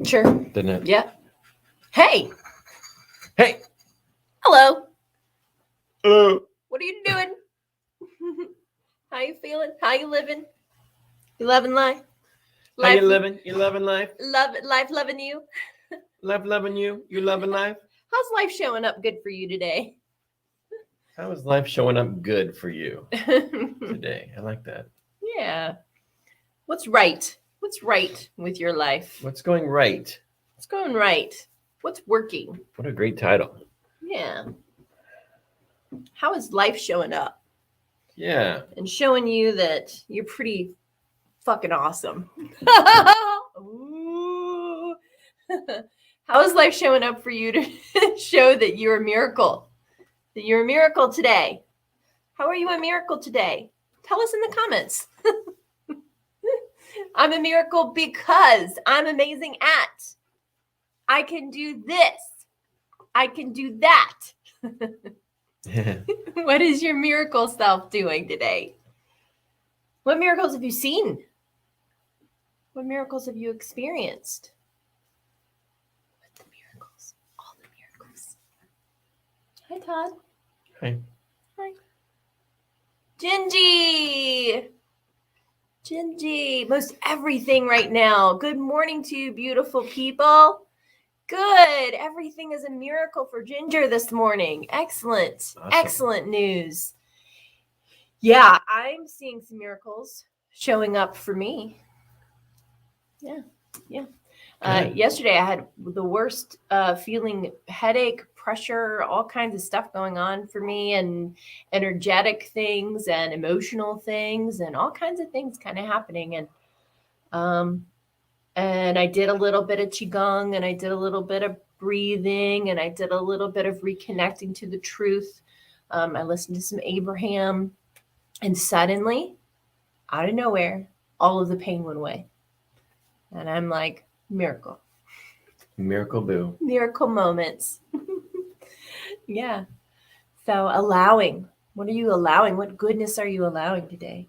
Sure. Didn't it? Yeah. Hey. Hey. Hello. Hello. What are you doing? How you feeling? How you living? You loving life? How you living? You loving life? Life loving you? Life loving you? You loving life? How's life showing up good for you today? How is life showing up good for you today? I like that. Yeah. What's right? What's right with your life? What's going right? What's going right? What's working? What a great title. Yeah. How is life showing up? Yeah. And showing you that you're pretty fucking awesome. Ooh. How is life showing up for you to show that you're a miracle? That you're a miracle today? How are you a miracle today? Tell us in the comments. I'm a miracle because I'm amazing at. I can do this. I can do that. What is your miracle self doing today? What miracles have you seen? What miracles have you experienced? What the miracles? All the miracles. Hi, Todd. Hi. Hi. Gingy. Gingy. Most everything right now. Good morning to you, beautiful people. Good. Everything is a miracle for Ginger this morning. Excellent. Awesome. Excellent news. Yeah, I'm seeing some miracles showing up for me. Yeah. Yesterday I had the worst feeling, headache, pressure, all kinds of stuff going on for me, and energetic things and emotional things and all kinds of things kind of happening. And I did a little bit of Qigong, and I did a little bit of breathing, and I did a little bit of reconnecting to the truth. I listened to some Abraham, and suddenly, out of nowhere, all of the pain went away. And I'm like, miracle. Miracle boo. Miracle moments. Yeah. So allowing. What are you allowing? What goodness are you allowing today?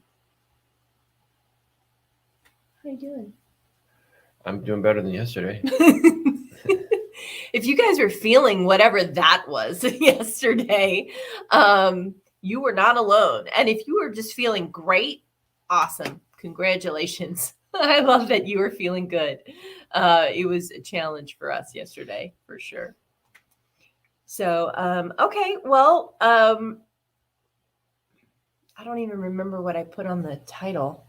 How are you doing? I'm doing better than yesterday. If you guys were feeling whatever that was yesterday, you were not alone. And if you were just feeling great, awesome. Congratulations. I love that you were feeling good. It was a challenge for us yesterday, for sure. So, okay. Well, I don't even remember what I put on the title.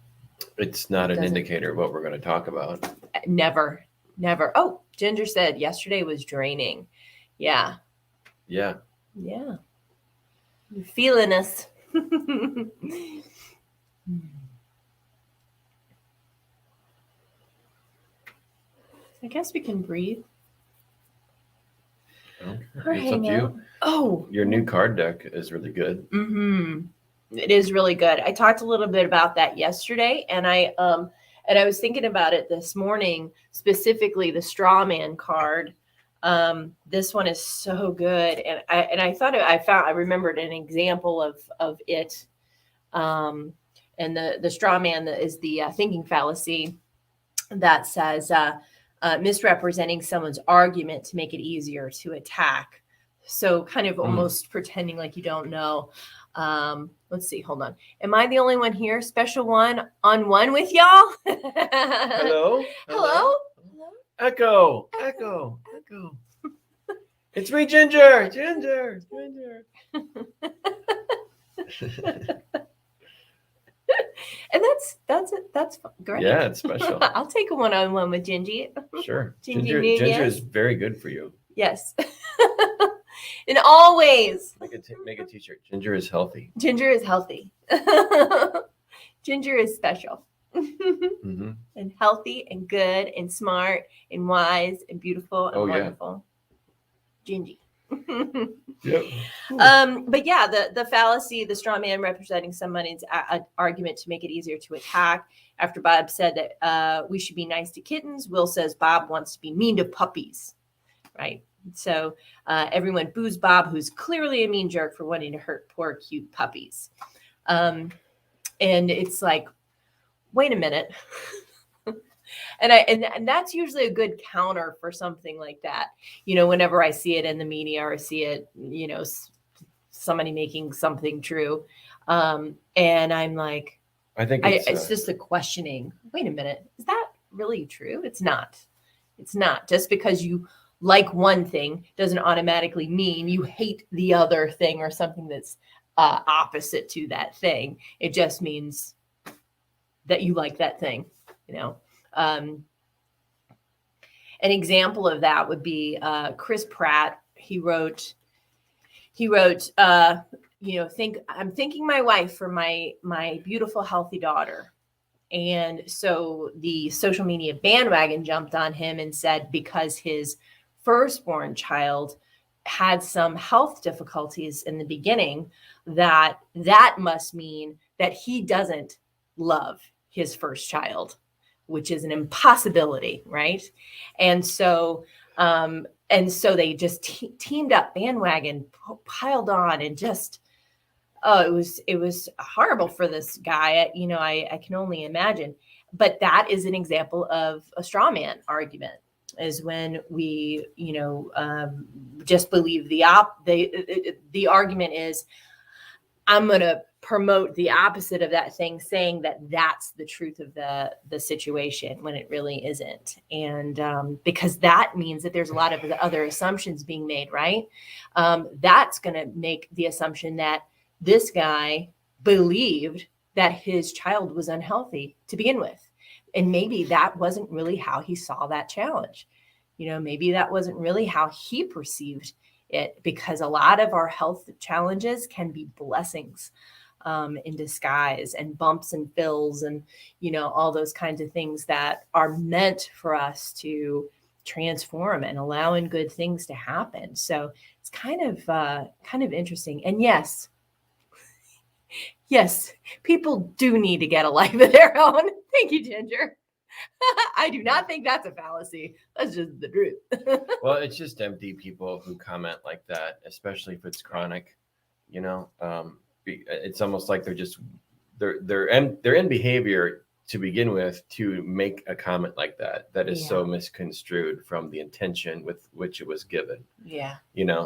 It's not an indicator of what we're going to talk about. Never. Oh, Ginger said yesterday was draining. Yeah. Yeah. Yeah. You're feeling us. I guess we can breathe. Well, Or it's up to you. Oh. Your new card deck is really good. Mm-hmm. It is really good. I talked a little bit about that yesterday, and I was thinking about it this morning, specifically the straw man card. This one is so good, and I remembered an example of it. And the straw man is the thinking fallacy that says misrepresenting someone's argument to make it easier to attack. So kind of almost pretending like you don't know. Let's see. Hold on. Am I the only one here? Special one-on-one with y'all? Hello? Hello? Echo. It's me, Ginger. And that's great. Yeah, it's special. I'll take a one-on-one with Gingy. Sure. Ginger is very good for you. Yes. In all ways. Make a t-shirt. Ginger is healthy. Ginger is healthy. Ginger is special. Mm-hmm. And healthy and good and smart and wise and beautiful and wonderful. Yeah. Gingy. Yep. But yeah, the fallacy, the straw man representing somebody's argument to make it easier to attack. After Bob said that we should be nice to kittens, Will says Bob wants to be mean to puppies, right? So everyone boos Bob, who's clearly a mean jerk for wanting to hurt poor, cute puppies. And it's like, wait a minute. And that's usually a good counter for something like that. Whenever I see it in the media or see it, somebody making something true, and I'm like, I think it's just a questioning. Wait a minute, is that really true? It's not. It's not. Just because you like one thing doesn't automatically mean you hate the other thing or something that's opposite to that thing. It just means that you like that thing. An example of that would be Chris Pratt. He wrote, I'm thanking my wife for my beautiful, healthy daughter. And so the social media bandwagon jumped on him and said, because his firstborn child had some health difficulties in the beginning, that must mean that he doesn't love his first child, which is an impossibility, right? And so they just teamed up, bandwagon piled on, and just, it was horrible for this guy. I can only imagine. But that is an example of a straw man argument, is when we, just believe the argument is, I'm going to promote the opposite of that thing, saying that that's the truth of the situation, when it really isn't. And because that means that there's a lot of other assumptions being made, right? That's going to make the assumption that this guy believed that his child was unhealthy to begin with. And maybe that wasn't really how he saw that challenge. Maybe that wasn't really how he perceived it, because a lot of our health challenges can be blessings in disguise, and bumps and fills, and all those kinds of things that are meant for us to transform and allowing good things to happen. So it's kind of interesting. And yes, people do need to get a life of their own. Thank you, Ginger. I do not think that's a fallacy. That's just the truth. Well, it's just empty people who comment like that, especially if it's chronic. It's almost like they're in behavior to begin with to make a comment like that is so misconstrued from the intention with which it was given. Yeah.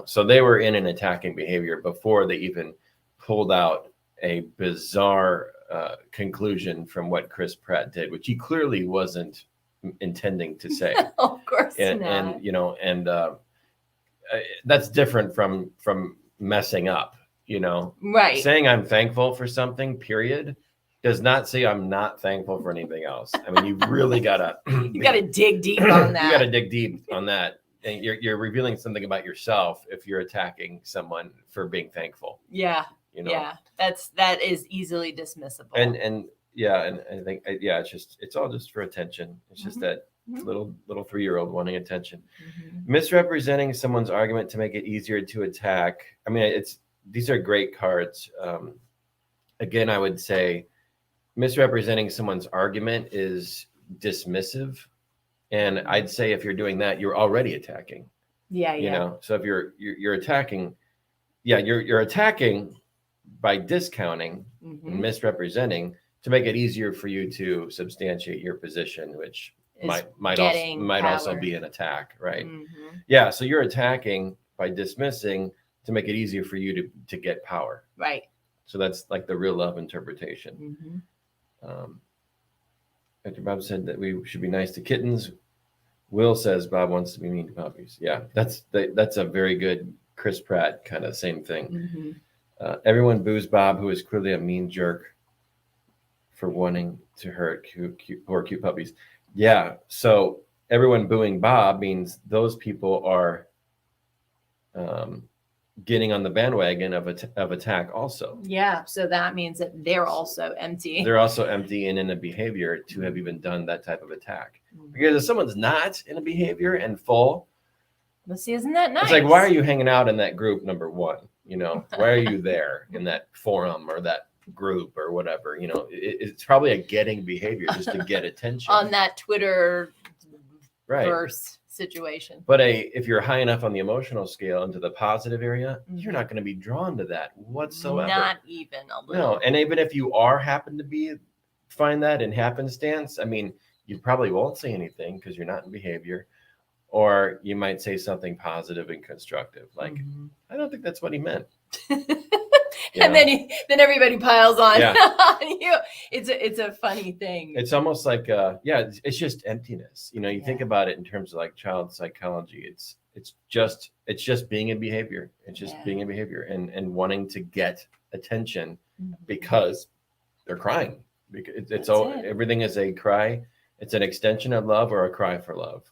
So they were in an attacking behavior before they even pulled out a bizarre conclusion from what Chris Pratt did, which he clearly wasn't intending to say. Of course not. And that's different from messing up. Right. Saying I'm thankful for something, period, does not say I'm not thankful for anything else. I mean, you've really gotta dig deep on that. You gotta dig deep on that. And you're revealing something about yourself if you're attacking someone for being thankful. Yeah. Yeah, that is easily dismissible. And I think it's all just for attention. It's just that little 3-year-old wanting attention. Misrepresenting someone's argument to make it easier to attack. I mean, these are great cards. Again, I would say misrepresenting someone's argument is dismissive, and I'd say if you're doing that, you're already attacking. Yeah. So if you're attacking, you're attacking by discounting and misrepresenting to make it easier for you to substantiate your position, which might also be an attack, right? Yeah, so you're attacking by dismissing to make it easier for you to get power, right? So that's like the real love interpretation. Dr. Bob said that we should be nice to kittens. Will says Bob wants to be mean to puppies. Yeah, that's a very good Chris Pratt kind of same thing. Everyone boos Bob, who is clearly a mean jerk, for wanting to hurt cute puppies. Yeah, so everyone booing Bob means those people are getting on the bandwagon of attack also. Yeah, so that means that they're also empty. They're also empty and in a behavior to have even done that type of attack. Because if someone's not in a behavior and full, let's see, isn't that nice? It's like, why are you hanging out in that group, number one? Why are you there in that forum or that group or whatever? It's probably a getting behavior just to get attention. On that Twitter verse situation. But if you're high enough on the emotional scale into the positive area, you're not going to be drawn to that whatsoever. Not even a little. No, and even if you happen to find that in happenstance, I mean, you probably won't say anything because you're not in behavior, or you might say something positive and constructive, like, I don't think that's what he meant. And then everybody piles on, Yeah. on you. It's a funny thing. It's almost like it's just emptiness. You think about it in terms of like child psychology. It's just being in behavior. It's just being in behavior and wanting to get attention because they're crying. Because everything is a cry. It's an extension of love or a cry for love.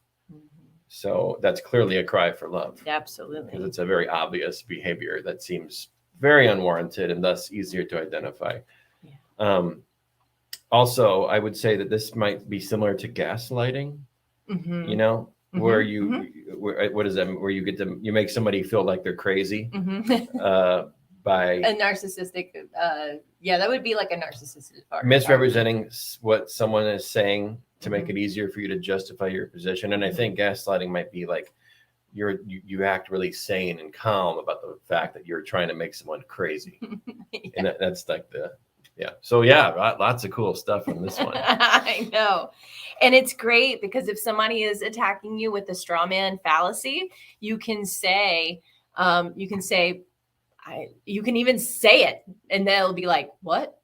So that's clearly a cry for love. Absolutely. Because it's a very obvious behavior that seems very unwarranted and thus easier to identify. Yeah. Also, I would say that this might be similar to gaslighting, where what is that? Where you make somebody feel like they're crazy by a narcissistic, that would be like a narcissistic part. Misrepresenting what someone is saying to make it easier for you to justify your position. And I think gaslighting might be like you act really sane and calm about the fact that you're trying to make someone crazy. And that's like so lots of cool stuff in this one. I know. And it's great because if somebody is attacking you with the straw man fallacy, you can even say it and they'll be like, what?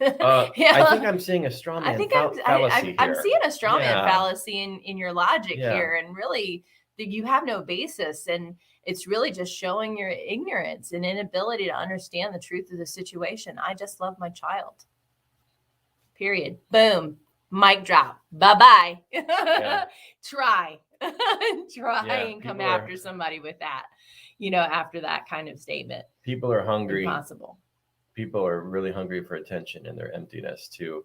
I think I'm seeing a straw man fallacy I'm here. seeing a straw man fallacy in your logic here. And really, you have no basis. And it's really just showing your ignorance and inability to understand the truth of the situation. I just love my child. Period. Boom. Mic drop. Bye-bye. Yeah. Try and come after somebody with that, after that kind of statement. People are hungry. Impossible. People are really hungry for attention in their emptiness to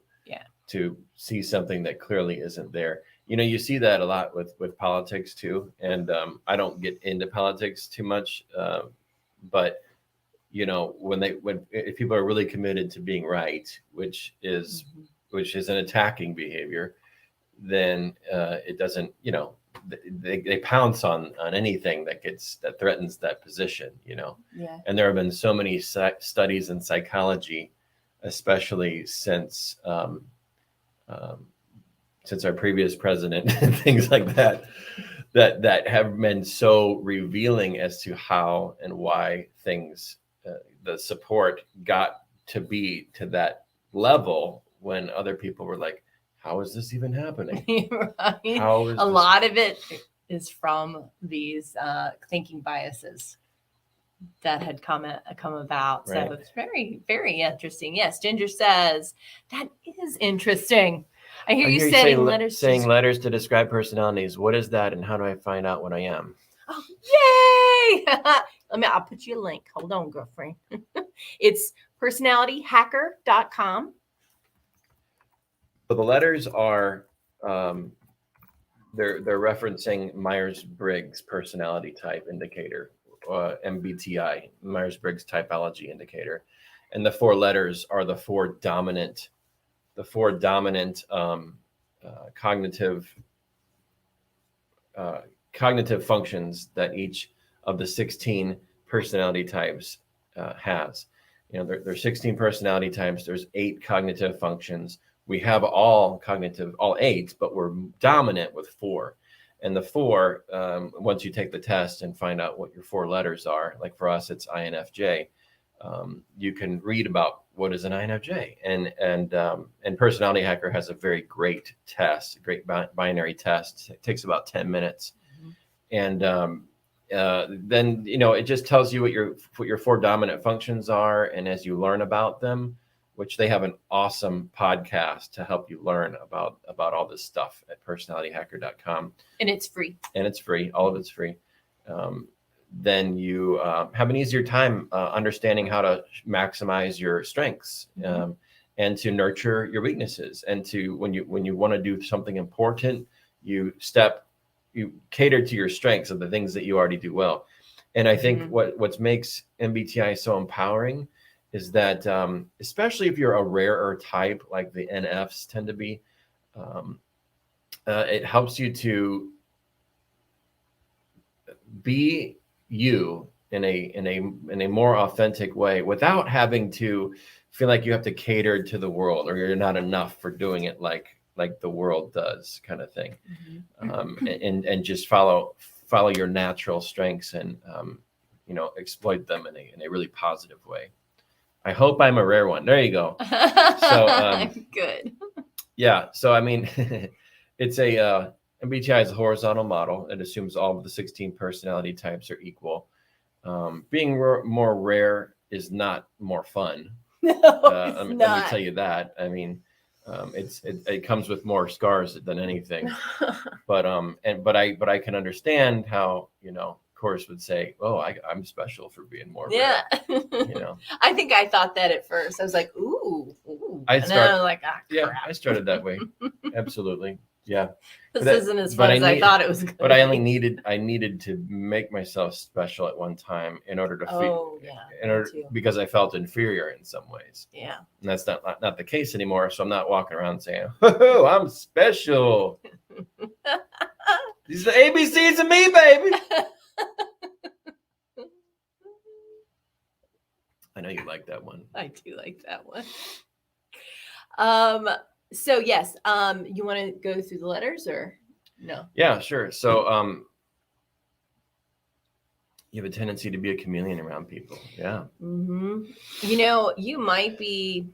see something that clearly isn't there. You see that a lot with politics too. And I don't get into politics too much, but if people are really committed to being right, which is an attacking behavior, then it doesn't, they pounce on anything that threatens that position, And there have been so many studies in psychology, especially since our previous president and things like that have been so revealing as to how and why things, the support got to be to that level when other people were like, how is this even happening? Right. A lot of it is from these thinking biases that had come about. Right. So it's very, very interesting. Yes, Ginger says, that is interesting. I hear you saying letters to describe personalities. What is that, and how do I find out what I am? Oh, yay! I'll put you a link. Hold on, girlfriend. It's personalityhacker.com. So the letters are they're referencing Myers-Briggs personality type indicator, MBTI, Myers-Briggs typology indicator, and the four letters are the four dominant cognitive functions that each of the 16 personality types has. There are 16 personality types. There's 8 cognitive functions. We have all 8, but we're dominant with 4. And the 4, once you take the test and find out what your 4 letters are, like for us, it's INFJ. You can read about what is an INFJ, and Personality Hacker has a very great test, a great binary test. It takes about 10 minutes, and then it just tells you what your 4 dominant functions are, and as you learn about them, which they have an awesome podcast to help you learn about all this stuff at personalityhacker.com, and it's free. All of it's free. Then you have an easier time understanding how to maximize your strengths and to nurture your weaknesses. And to when you want to do something important, you cater to your strengths of the things that you already do well. And I think what makes MBTI so empowering is that especially if you're a rarer type like the NFs tend to be, it helps you to be you in a more authentic way without having to feel like you have to cater to the world or you're not enough for doing it like like the world does, kind of thing. Mm-hmm. And just follow your natural strengths and exploit them in a really positive way. I hope I'm a rare one. There you go. So good. Yeah. So I mean, it's a MBTI is a horizontal model. It assumes all of the 16 personality types are equal. Being more rare is not more fun. No, Let me not. tell you that. I mean, it comes with more scars than anything. But I can understand how Chorus would say, "Oh, I'm special for being more rare." Yeah. I think I thought that at first. I was like, "Ooh." And then I was like, "Ah, yeah, crap." I started that way. Absolutely. Yeah. This isn't as fun as I thought it was going to be. But I needed to make myself special at one time in order to feel, because I felt inferior in some ways. Yeah. And that's not the case anymore. So I'm not walking around saying, "Oh, I'm special." These are the ABCs of me, baby. I know you like that one. I do like that one. So yes, you want to go through the letters or no? Yeah, sure. So you have a tendency to be a chameleon around people. Yeah. Mm-hmm. You might be.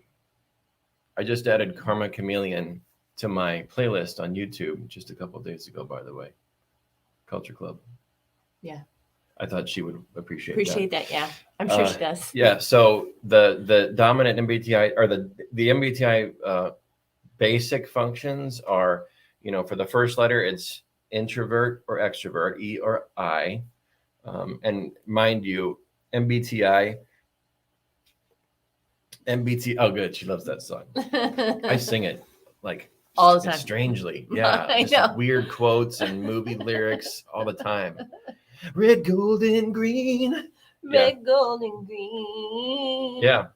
I just added Karma Chameleon to my playlist on YouTube just a couple of days ago, by the way. Culture Club. Yeah. I thought she would appreciate that. Yeah. I'm sure she does. Yeah. So the dominant MBTI or the MBTI basic functions are, for the first letter, it's introvert or extrovert, E or I. And mind you, MBTI, oh, good. She loves that song. I sing it like all the time. Strangely. Yeah. I just know. Weird quotes and movie lyrics all the time. Red, gold, and green. Red, gold, and green. Yeah.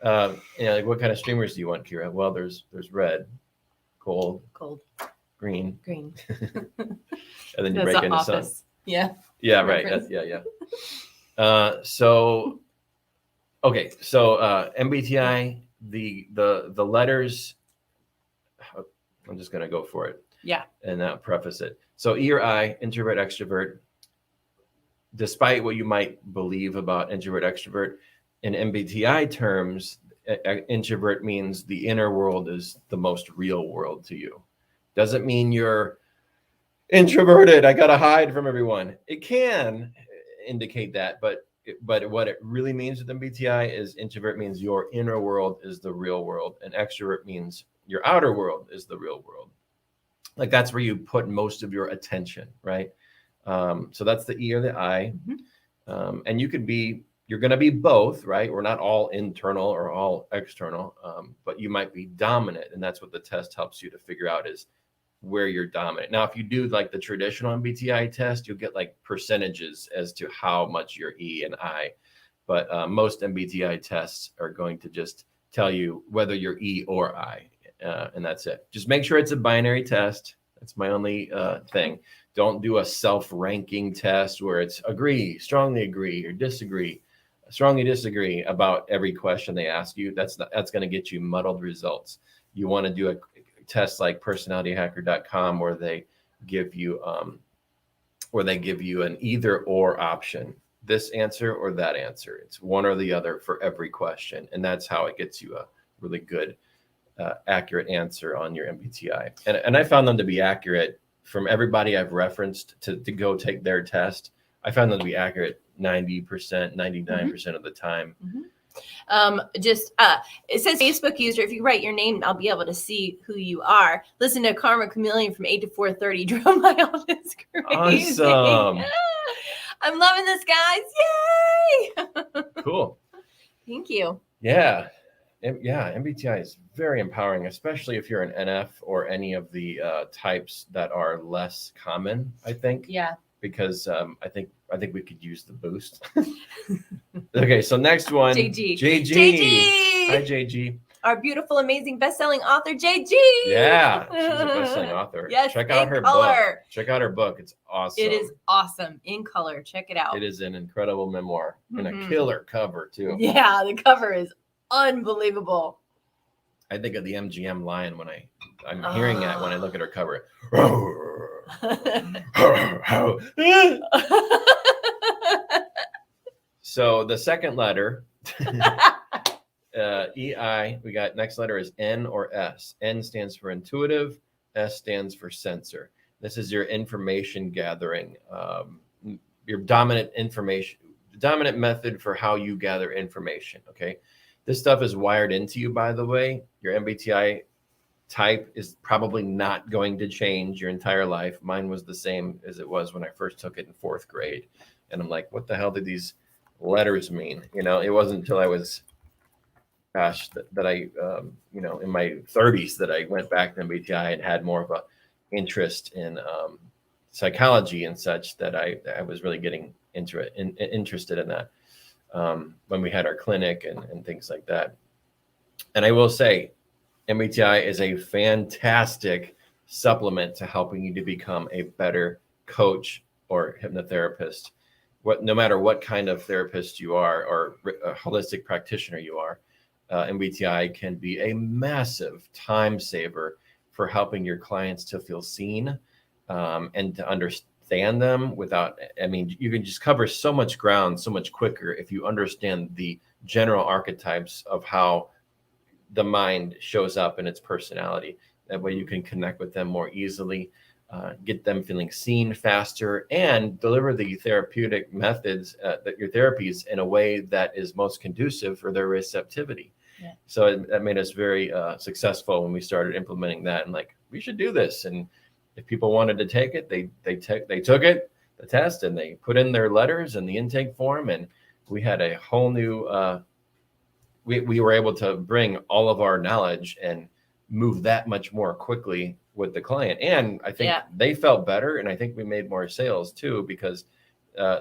Like what kind of streamers do you want, Kira? Well, there's red, gold, green. And then you break into sun. Yeah. Yeah, right. So okay. So MBTI, the letters. I'm just gonna go for it. Yeah. And now preface it. So E or I, introvert, extrovert. Despite what you might believe about introvert, extrovert, in MBTI terms, introvert means the inner world is the most real world to you. Doesn't mean you're introverted. I gotta hide from everyone. It can indicate that, but what it really means with MBTI is introvert means your inner world is the real world, and extrovert means your outer world is the real world. Like that's where you put most of your attention, right? So that's the E or the I. Mm-hmm. And you're going to be both, right? We're not all internal or all external, but you might be dominant. And that's what the test helps you to figure out is where you're dominant. Now, if you do like the traditional MBTI test, you'll get like percentages as to how much you're E and I. But most MBTI tests are going to just tell you whether you're E or I. And that's it. Just make sure it's a binary test. That's my only thing. Don't do a self-ranking test where it's agree, strongly agree, or disagree, strongly disagree about every question they ask you. That's going to get you muddled results. You want to do a test like personalityhacker.com where they give you an either or option. This answer or that answer. It's one or the other for every question. And that's how it gets you a really good accurate answer on your MBTI. And I found them to be accurate from everybody I've referenced to go take their test. I found them to be accurate 90%, 99% of the time. Mm-hmm. It says Facebook user, if you write your name, I'll be able to see who you are. Listen to Karma Chameleon from 8 to 4:30. Drove my office crazy. Awesome. I'm loving this, guys. Yay! Cool. Thank you. Yeah. Yeah, MBTI is very empowering, especially if you're an NF or any of the types that are less common, I think. Yeah. Because I think we could use the boost. Okay, so next one. JG. Hi, JG. Our beautiful, amazing, best-selling author, JG. Yeah, she's a best-selling author. Yes, check out her book. Check out her book. It's awesome. It is awesome in color. Check it out. It is an incredible memoir and a killer cover too. Yeah, the cover is unbelievable. I think of the MGM lion when I I'm hearing that when I look at her cover. So the second letter, EI, we got next letter is N or S. N stands for intuitive. S stands for sensor. This is your information gathering, your dominant method for how you gather information. Okay. This stuff is wired into you, by the way. Your MBTI type is probably not going to change your entire life. Mine was the same as it was when I first took it in 4th grade. And I'm like, what the hell did these letters mean? It wasn't until I was, that I, in my 30s that I went back to MBTI and had more of a interest in psychology and such, that I was really getting interested in that when we had our clinic and things like that. And I will say, MBTI is a fantastic supplement to helping you to become a better coach or hypnotherapist. No matter what kind of therapist you are or a holistic practitioner you are, MBTI can be a massive time saver for helping your clients to feel seen and to understand them you can just cover so much ground so much quicker if you understand the general archetypes of how the mind shows up in its personality. That way you can connect with them more easily, get them feeling seen faster, and deliver the therapeutic methods, that your therapies, in a way that is most conducive for their receptivity. Yeah. So that made us very successful when we started implementing that, and we should do this. And if people wanted to take it, they took it, the test, and they put in their letters and the intake form, and we had a whole new we were able to bring all of our knowledge and move that much more quickly with the client. And I think they felt better. And I think we made more sales too, because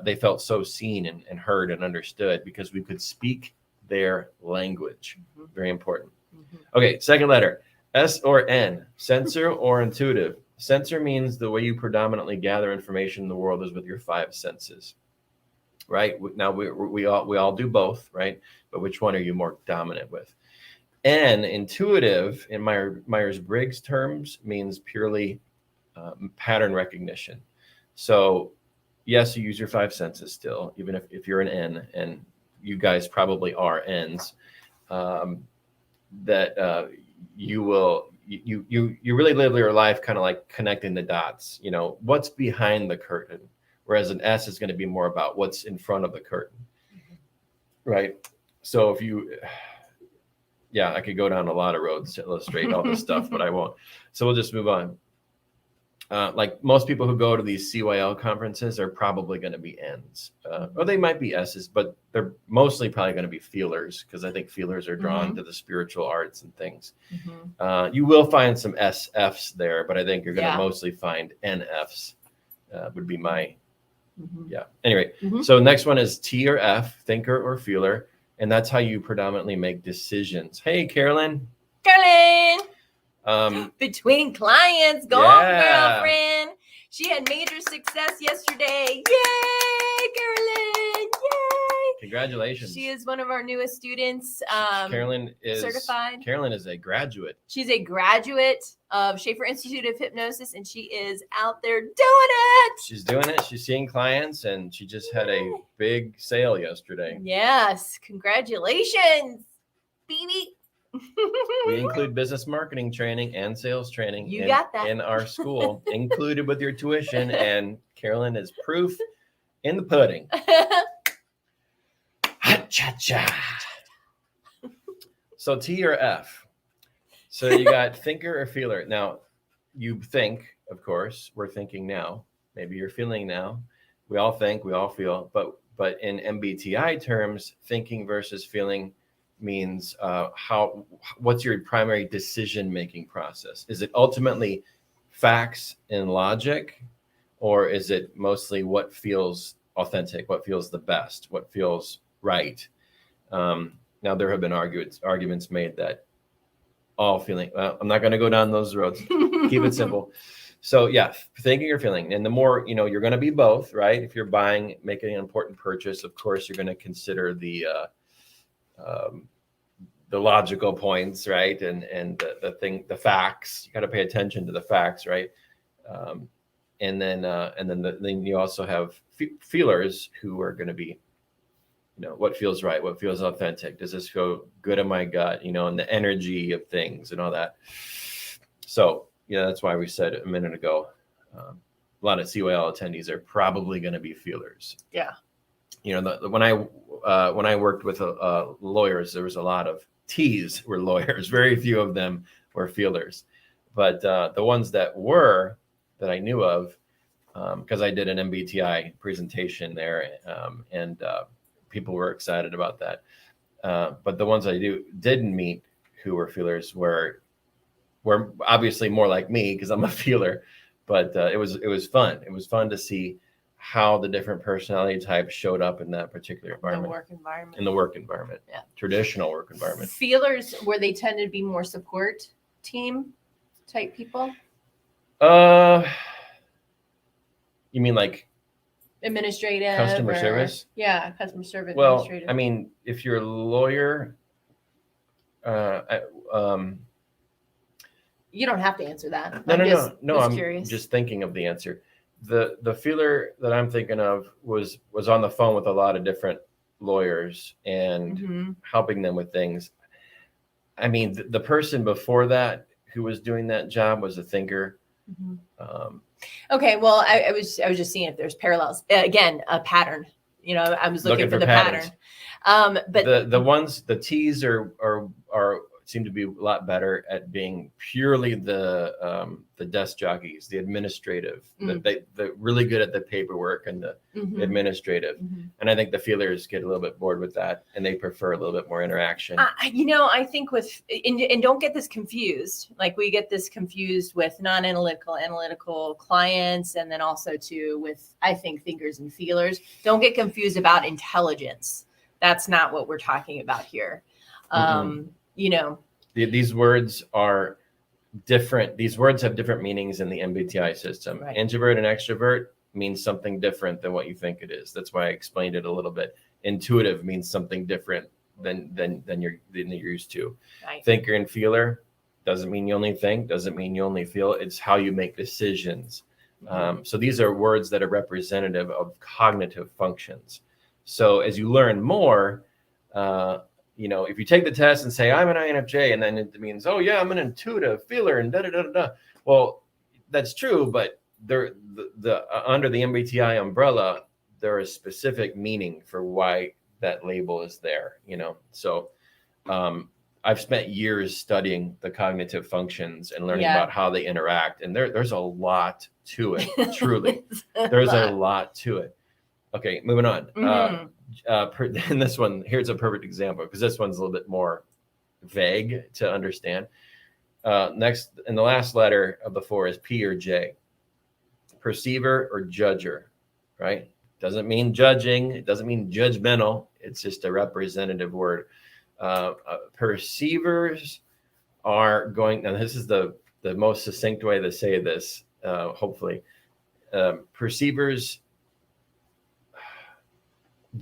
they felt so seen and heard and understood, because we could speak their language. Mm-hmm. Very important. Mm-hmm. Okay. Second letter, S or N, sensor or intuitive. Sensor means the way you predominantly gather information in the world is with your 5 senses. Right now, we all do both, right? But which one are you more dominant with? And intuitive, in Myers-Briggs terms, means purely pattern recognition. So yes, you use your 5 senses still, even if you're an N, and you guys probably are N's. You really live your life kind of like connecting the dots. What's behind the curtain. Whereas an S is going to be more about what's in front of the curtain, right? So I could go down a lot of roads to illustrate all this stuff, but I won't. So we'll just move on. Like most people who go to these CYL conferences are probably going to be N's, or they might be S's, but they're mostly probably going to be feelers, because I think feelers are drawn to the spiritual arts and things. Mm-hmm. You will find some SFs there, but I think you're going to mostly find NFs, would be my... Mm-hmm. Yeah. Anyway, So next one is T or F, thinker or feeler. And that's how you predominantly make decisions. Hey, Carolyn. Between clients, go on, girlfriend. She had major success yesterday. Yay, Carolyn. Yay. Congratulations. She is one of our newest students. Carolyn is certified. Carolyn is a graduate. She's a graduate of Schaefer Institute of Hypnosis, and she is out there doing it. She's doing it. She's seeing clients, and she just had a big sale yesterday. Yes. Congratulations, baby. We include business marketing training and sales training in our school, included with your tuition, and Carolyn is proof in the pudding. Cha-cha. So T or F. So you got thinker or feeler. Now, you think, of course, we're thinking now. Maybe you're feeling now. We all think, we all feel. But in MBTI terms, thinking versus feeling means what's your primary decision-making process? Is it ultimately facts and logic, or is it mostly what feels authentic, what feels the best, what feels right? Now, there have been arguments made that all feeling, I'm not going to go down those roads. Keep it simple. So yeah, thinking or feeling. And the more, you're going to be both, right? If you're making an important purchase, of course, you're going to consider the the logical points, right? And the facts. You got to pay attention to the facts, right? And then you also have feelers who are going to be, what feels right, what feels authentic. Does this feel good in my gut? And the energy of things and all that. So that's why we said a minute ago, a lot of CYL attendees are probably going to be feelers. Yeah. When I worked with lawyers, there was a lot of T's were lawyers. Very few of them were feelers, but the ones that I knew of, because I did an MBTI presentation there, and people were excited about that. But the ones I didn't meet who were feelers were obviously more like me, because I'm a feeler. But it was fun. It was fun to see how the different personality types showed up in that particular environment. In the work environment. Yeah. Traditional work environment. Feelers, where they tended to be more support team type people? You mean like administrative customer service? Yeah, customer service. Well, administrative. I mean, if you're a lawyer, you don't have to answer that. No. I'm curious. Just thinking of the answer. The feeler that I'm thinking of was on the phone with a lot of different lawyers and helping them with things. I mean, the person before that who was doing that job was a thinker. Okay, well, I was just seeing if there's parallels. Again, a pattern. I was looking for the patterns. pattern. But the T's are seem to be a lot better at being purely the desk jockeys, the administrative. They're really good at the paperwork and the administrative. And I think the feelers get a little bit bored with that, and they prefer a little bit more interaction. I think and don't get this confused. Like, we get this confused with analytical clients, and then also too with, I think, thinkers and feelers. Don't get confused about intelligence. That's not what we're talking about here. These words are different. These words have different meanings in the MBTI system. Right. Introvert and extrovert means something different than what you think it is. That's why I explained it a little bit. Intuitive means something different than you're used to. Right. Thinker and feeler doesn't mean you only think, doesn't mean you only feel. It's how you make decisions. So these are words that are representative of cognitive functions. So as you learn more, if you take the test and say, I'm an INFJ, and then it means, oh yeah, I'm an intuitive feeler and da-da-da-da-da. Well, that's true, but under the MBTI umbrella, there is specific meaning for why that label is there, So I've spent years studying the cognitive functions and learning about how they interact. And there's a lot to it, truly. There's a lot to it. Okay, moving on. And this one, here's a perfect example, because this one's a little bit more vague to understand. Next, and the last letter of the 4 is P or J. Perceiver or judger, right? Doesn't mean judging. It doesn't mean judgmental. It's just a representative word. Perceivers are going, and this is the most succinct way to say this, hopefully. Perceivers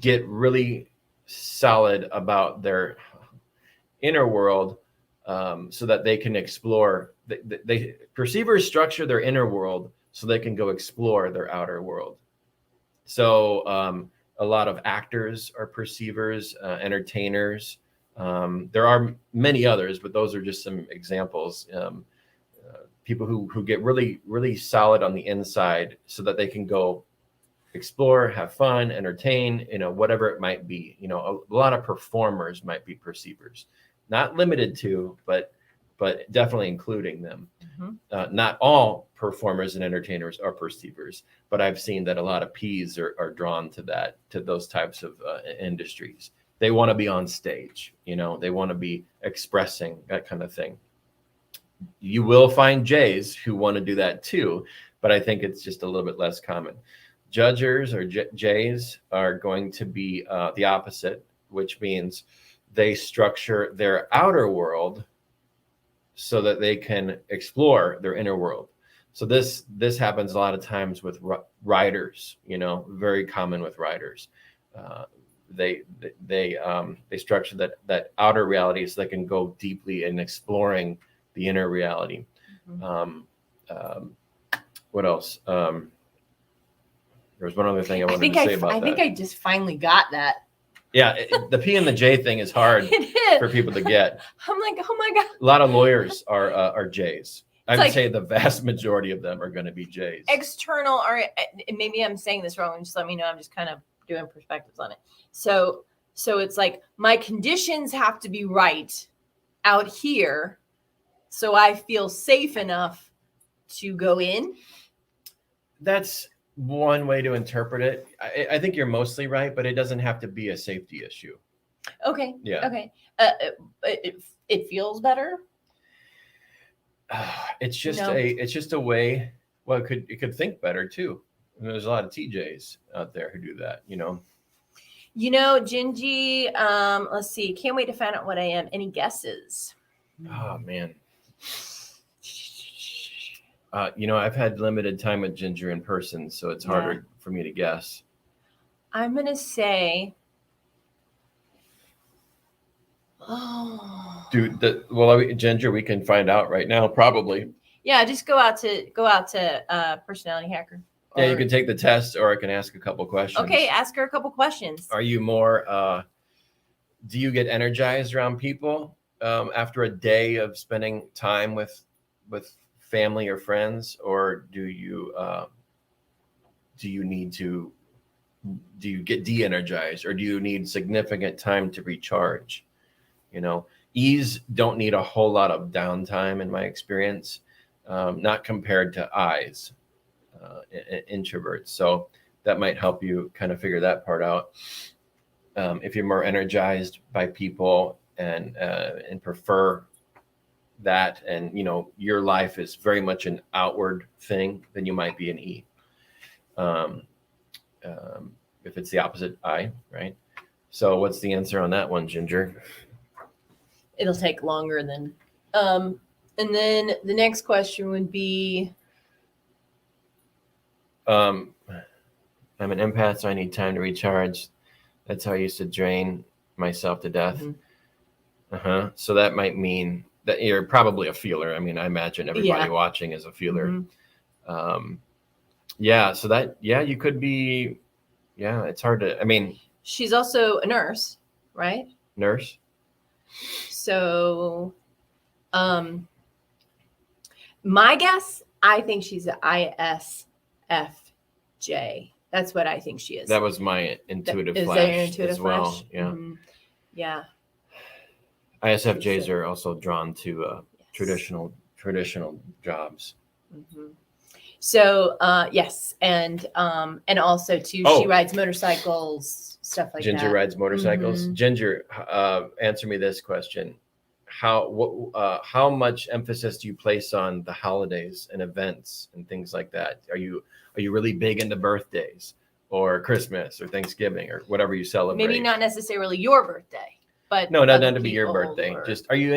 get really solid about their inner world, so that they can explore. Perceivers structure their inner world so they can go explore their outer world. So a lot of actors are perceivers, entertainers. There are many others, but those are just some examples. People who get really, really solid on the inside so that they can go explore, have fun, entertain, whatever it might be. A lot of performers might be perceivers, not limited to, but definitely including them. Not all performers and entertainers are perceivers, but I've seen that a lot of Ps are drawn to those types of industries. They want to be on stage, they want to be expressing, that kind of thing. You will find Js who want to do that too, but I think it's just a little bit less common. Judgers or Js are going to be the opposite, which means they structure their outer world so that they can explore their inner world. So this happens a lot of times with writers, very common with writers. they structure that outer reality so they can go deeply in exploring the inner reality. What else? There was one other thing I wanted to say about that. I think I just finally got that. Yeah, the P and the J thing is hard for people to get. I'm like, oh my God. A lot of lawyers are J's. I would say the vast majority of them are going to be J's. External, or maybe I'm saying this wrong. Just let me know. I'm just kind of doing perspectives on it. So it's like my conditions have to be right out here, so I feel safe enough to go in. That's one way to interpret it. I think you're mostly right, but it doesn't have to be a safety issue. Okay. Yeah. Okay. It feels better. It's just a way. Well, it could think better too. And there's a lot of TJs out there who do that. Gingy. Let's see. Can't wait to find out what I am. Any guesses? Oh man. I've had limited time with Ginger in person, so it's harder for me to guess. I'm gonna say, Ginger, we can find out right now, probably. Yeah, just go out to Personality Hacker. Yeah, you can take the test, or I can ask a couple questions. Okay, ask her a couple questions. Are you more? Do you get energized around people after a day of spending time with family or friends, or do you get de-energized, or do you need significant time to recharge? E's don't need a whole lot of downtime in my experience, not compared to I's, introverts. So that might help you kind of figure that part out. If you're more energized by people and prefer that, and your life is very much an outward thing, then you might be an E. If it's the opposite, I, right? So what's the answer on that one, Ginger? It'll take longer than and then the next question would be, I'm an empath, so I need time to recharge. That's how I used to drain myself to death. So that might mean that you're probably a feeler. I mean, I imagine everybody watching is a feeler. So that, you could be, it's hard to, I mean. She's also a nurse, right? Nurse. So, my guess, I think she's an ISFJ. That's what I think she is. That was my intuitive flash. Is that your intuitive as well? flash? Yeah. Yeah. ISFJs are also drawn to traditional jobs. So yes, and also too, she rides motorcycles, stuff like Ginger that. rides motorcycles. Ginger, answer me this question: how much emphasis do you place on the holidays and events and things like that? Are you really big into birthdays or Christmas or Thanksgiving or whatever you celebrate? Maybe not necessarily your birthday. But no, not to be your birthday. Just are you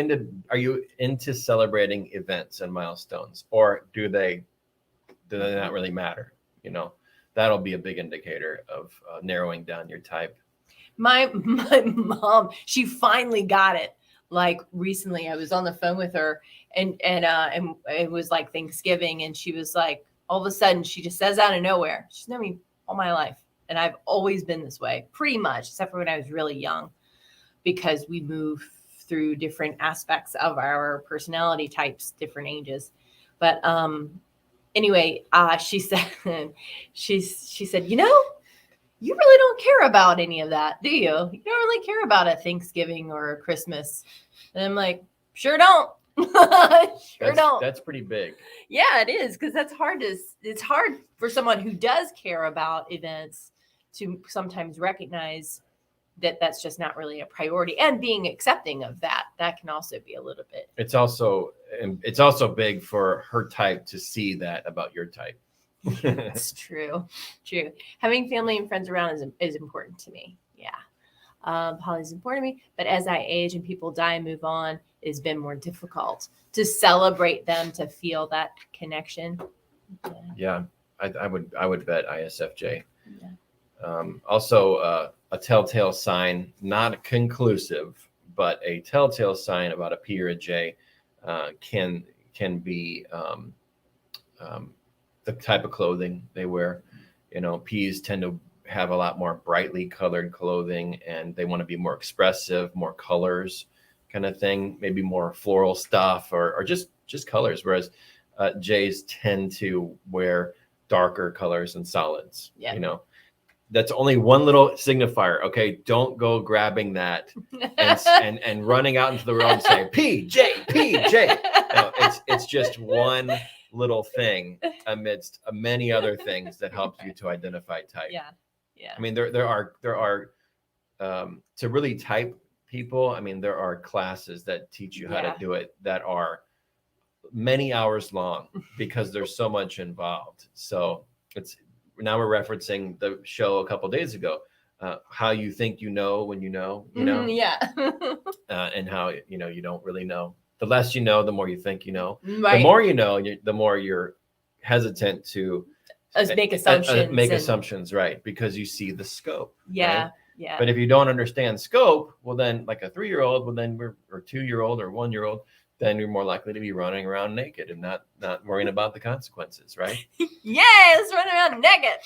into celebrating events and milestones, or do they not really matter? That'll be a big indicator of narrowing down your type. My mom, she finally got it. Like recently, I was on the phone with her, and it was like Thanksgiving, and she was like, all of a sudden, she just says out of nowhere, she's known me all my life, and I've always been this way, pretty much, except for when I was really young, because we move through different aspects of our personality types, different ages. But anyway, she said, she said, you really don't care about any of that, do you? You don't really care about a Thanksgiving or a Christmas. And I'm like, sure don't. Don't. That's pretty big. Yeah, it is, because it's hard for someone who does care about events to sometimes recognize that that's just not really a priority, and being accepting of that can also be a little bit. It's also big for her type to see that about your type. It's true. Having family and friends around is important to me. Yeah. Holly's important to me, but as I age and people die and move on, it's been more difficult to celebrate them, to feel that connection. Yeah, I would bet ISFJ. Yeah. Also, a telltale sign, not conclusive, but a telltale sign about a P or a J can be the type of clothing they wear. P's tend to have a lot more brightly colored clothing, and they want to be more expressive, more colors kind of thing, maybe more floral stuff or just colors, whereas J's tend to wear darker colors and solids. That's only one little signifier. Okay, don't go grabbing that and running out into the world and saying PJ. No, it's just one little thing amidst many other things that helps you to identify type. Yeah. I mean, there are to really type people. I mean, there are classes that teach you how to do it that are many hours long because there's so much involved. So now we're referencing the show a couple of days ago, how you think you know when you know, and how you don't really know. The less you know, the more you think you know. Right. The more you know, the more you're hesitant to make assumptions. Assumptions, right? Because you see the scope. Yeah. Right? Yeah. But if you don't understand scope, well, then like a 3-year-old, well, then or 2-year-old or 1-year-old, then you're more likely to be running around naked and not worrying about the consequences, right? Yes, running around naked.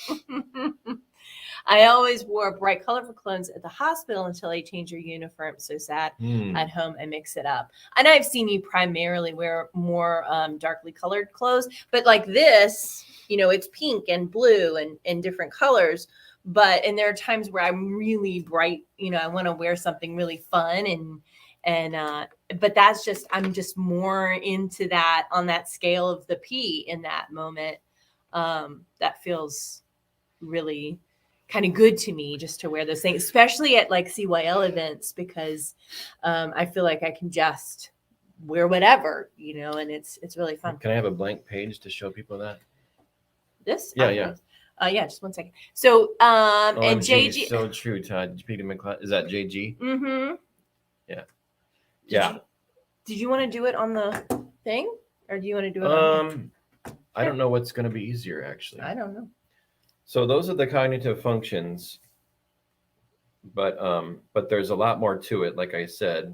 I always wore bright, colorful clothes at the hospital until I changed your uniform. So sad. At home, I mix it up. And I've seen you primarily wear more darkly colored clothes, but like this, it's pink and blue and different colors. And there are times where I'm really bright. I want to wear something really fun but I'm just more into that on that scale of the P in that moment. That feels really kind of good to me just to wear those things, especially at like CYL events, because I feel like I can just wear whatever, and it's really fun. Can I have a blank page to show people that? This? Yeah. Yeah, just one second. So, and JG. So true, Todd. Peter McLeod. Is that JG? Mm-hmm. Yeah. Did you want to do it on the thing, or do you want to do it on? I don't know what's going to be easier, actually. I don't know. So those are the cognitive functions, but there's a lot more to it. Like I said.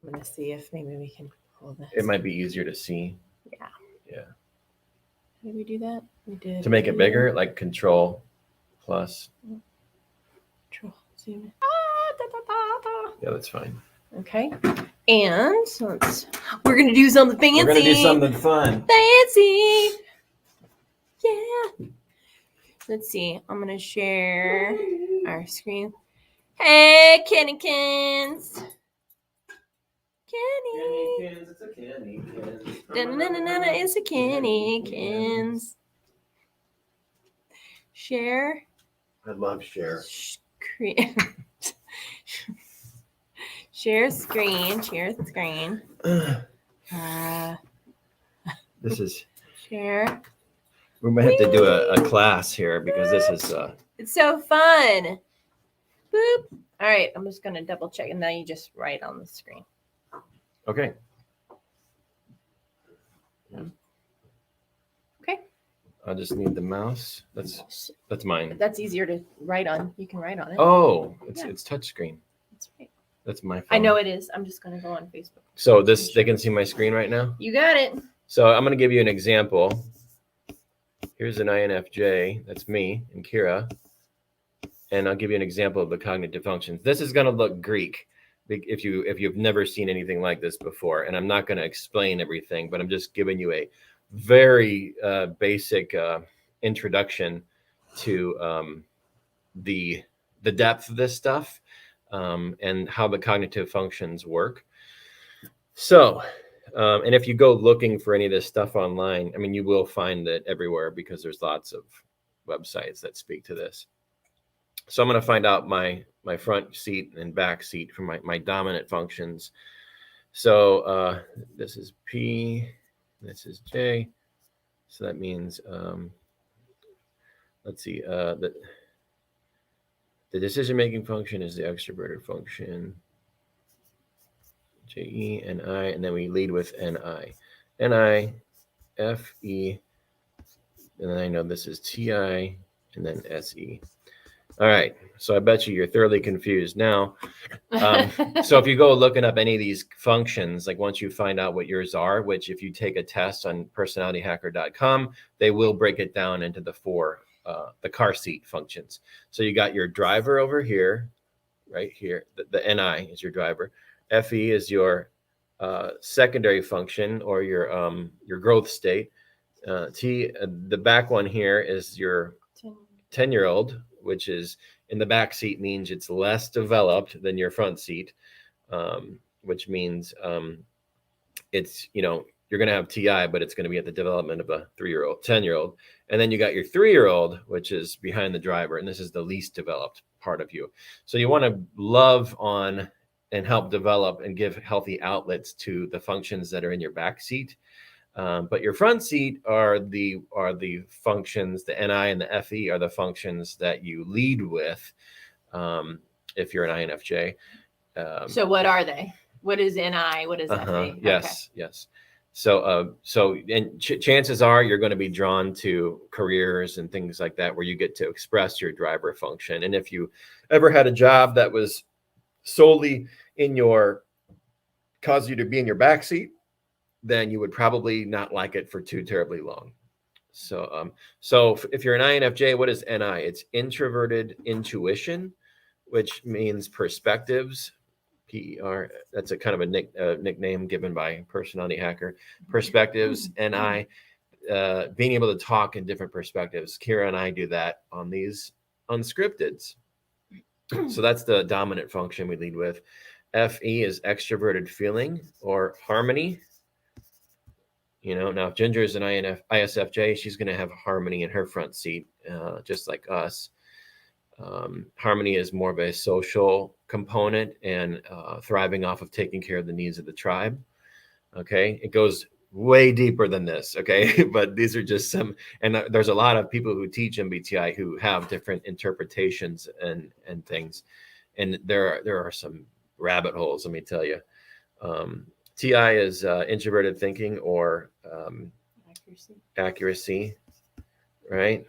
I'm going to see if maybe we can pull this. It might be easier to see. Yeah. Did we do that? We did. To make it bigger, like Control plus. Control zoom. Yeah, that's fine. Okay. And so we're going to do something fancy. We're going to do something fun. Fancy. Yeah. Let's see. I'm going to share our screen. Hey, Kennykins. Kennykins. It's a Kennykins. It's a Kennykins. Share. I love share. Share screen. This is. Share. We might have to do a class here because this is. It's so fun. Boop. All right, I'm just going to double check, and now you just write on the screen. Okay. Okay. I just need the mouse. That's mine. That's easier to write on. You can write on it. Oh, it's touchscreen. That's right. That's my phone. I know it is. I'm just going to go on Facebook. So they can see my screen right now? You got it. So I'm going to give you an example. Here's an INFJ. That's me and Kira. And I'll give you an example of the cognitive functions. This is going to look Greek if you've never seen anything like this before. And I'm not going to explain everything, but I'm just giving you a very basic introduction to the depth of this stuff and how the cognitive functions work. So, and if you go looking for any of this stuff online, I mean, you will find it everywhere because there's lots of websites that speak to this. So I'm going to find out my front seat and back seat for my dominant functions. So this is P, this is J. So that means, let's see, the decision-making function is the extroverted function. J-E, N-I, and then we lead with N-I. N-I, F-E, And then I know this is TI and then SE. All right. So I bet you're thoroughly confused now. So if you go looking up any of these functions, like once you find out what yours are, which if you take a test on personalityhacker.com, they will break it down into the the car seat functions. So you got your driver over here, right here. The NI is your driver. FE is your secondary function or your growth state. The back one here is your 10-year-old, which is in the back seat means it's less developed than your front seat, which means it's, you're going to have TI, but it's going to be at the development of a 3-year-old, 10-year-old. And then you got your 3-year-old, which is behind the driver. And this is the least developed part of you. So you want to love on and help develop and give healthy outlets to the functions that are in your back seat. But your front seat are the functions, the NI and the FE are the functions that you lead with if you're an INFJ. So what are they? What is NI? What is FE? Yes, okay. Yes. So chances are you're going to be drawn to careers and things like that where you get to express your driver function. And if you ever had a job that was solely caused you to be in your back seat, then you would probably not like it for too terribly long. So if you're an INFJ, what is NI? It's Introverted Intuition, which means perspectives. PER. That's a kind of a nickname given by Personality Hacker. Perspectives. NI. Being able to talk in different perspectives. Kira and I do that on these unscripteds. So that's the dominant function we lead with. FE is extroverted feeling or harmony. Now if Ginger is an ISFJ, she's going to have harmony in her front seat, just like us. Harmony is more of a social component and thriving off of taking care of the needs of the tribe. Okay. It goes way deeper than this. Okay. But these are just some, and there's a lot of people who teach MBTI who have different interpretations and things. And there are some rabbit holes, let me tell you. TI is introverted thinking or accuracy, right?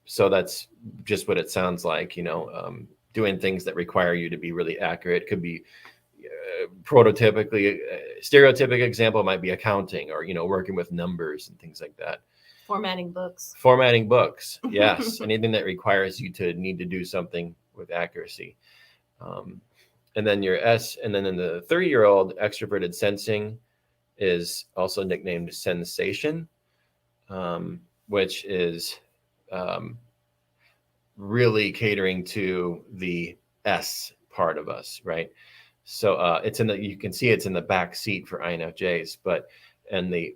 So that's just what it sounds like, doing things that require you to be really accurate. Could be stereotypic example might be accounting or, working with numbers and things like that. Formatting books. Yes. Anything that requires you to need to do something with accuracy. And then your S, and then in the 3-year-old, extroverted sensing is also nicknamed sensation, which is really catering to the S part of us, right? So you can see it's in the back seat for INFJs, but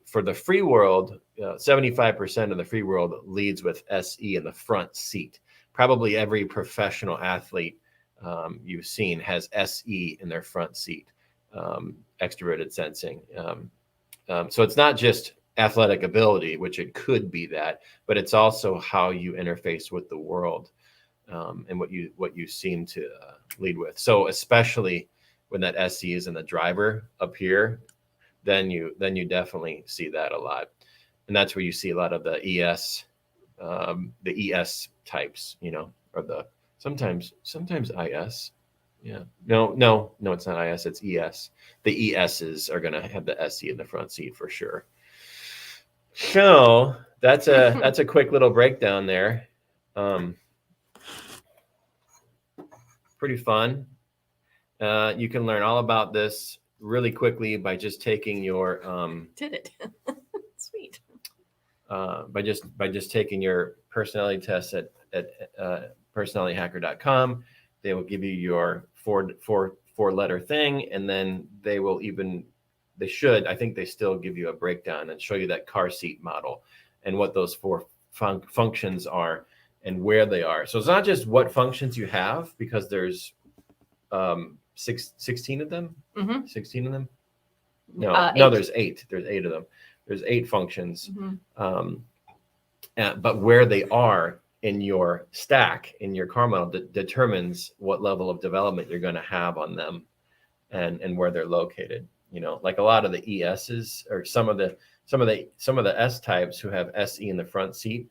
for the free world, 75% of the free world leads with SE in the front seat. Probably every professional athlete you've seen has SE in their front seat, extroverted sensing. So it's not just athletic ability, which it could be that, but it's also how you interface with the world and what you seem to lead with. So especially when that SE is in the driver up here, then you definitely see that a lot, and that's where you see a lot of the ES types, or the sometimes IS. Yeah. No, it's not IS, it's ES. The ESs are going to have the SE in the front seat for sure. So that's a quick little breakdown there. Pretty fun. You can learn all about this really quickly by just taking your did it. Sweet. By just taking your personality test at personalityhacker.com. They will give you your four-letter thing, and then I think they still give you a breakdown and show you that car seat model and what those 4 functions are and where they are. So it's not just what functions you have, because there's 16 of them. Mm-hmm. 16 of them. No, there's 8. There's 8 of them. There's 8 functions. Mm-hmm. But where they are in your stack, in your car model, determines what level of development you're going to have on them and where they're located. Like a lot of the ESs or some of the some of the S types who have SE in the front seat,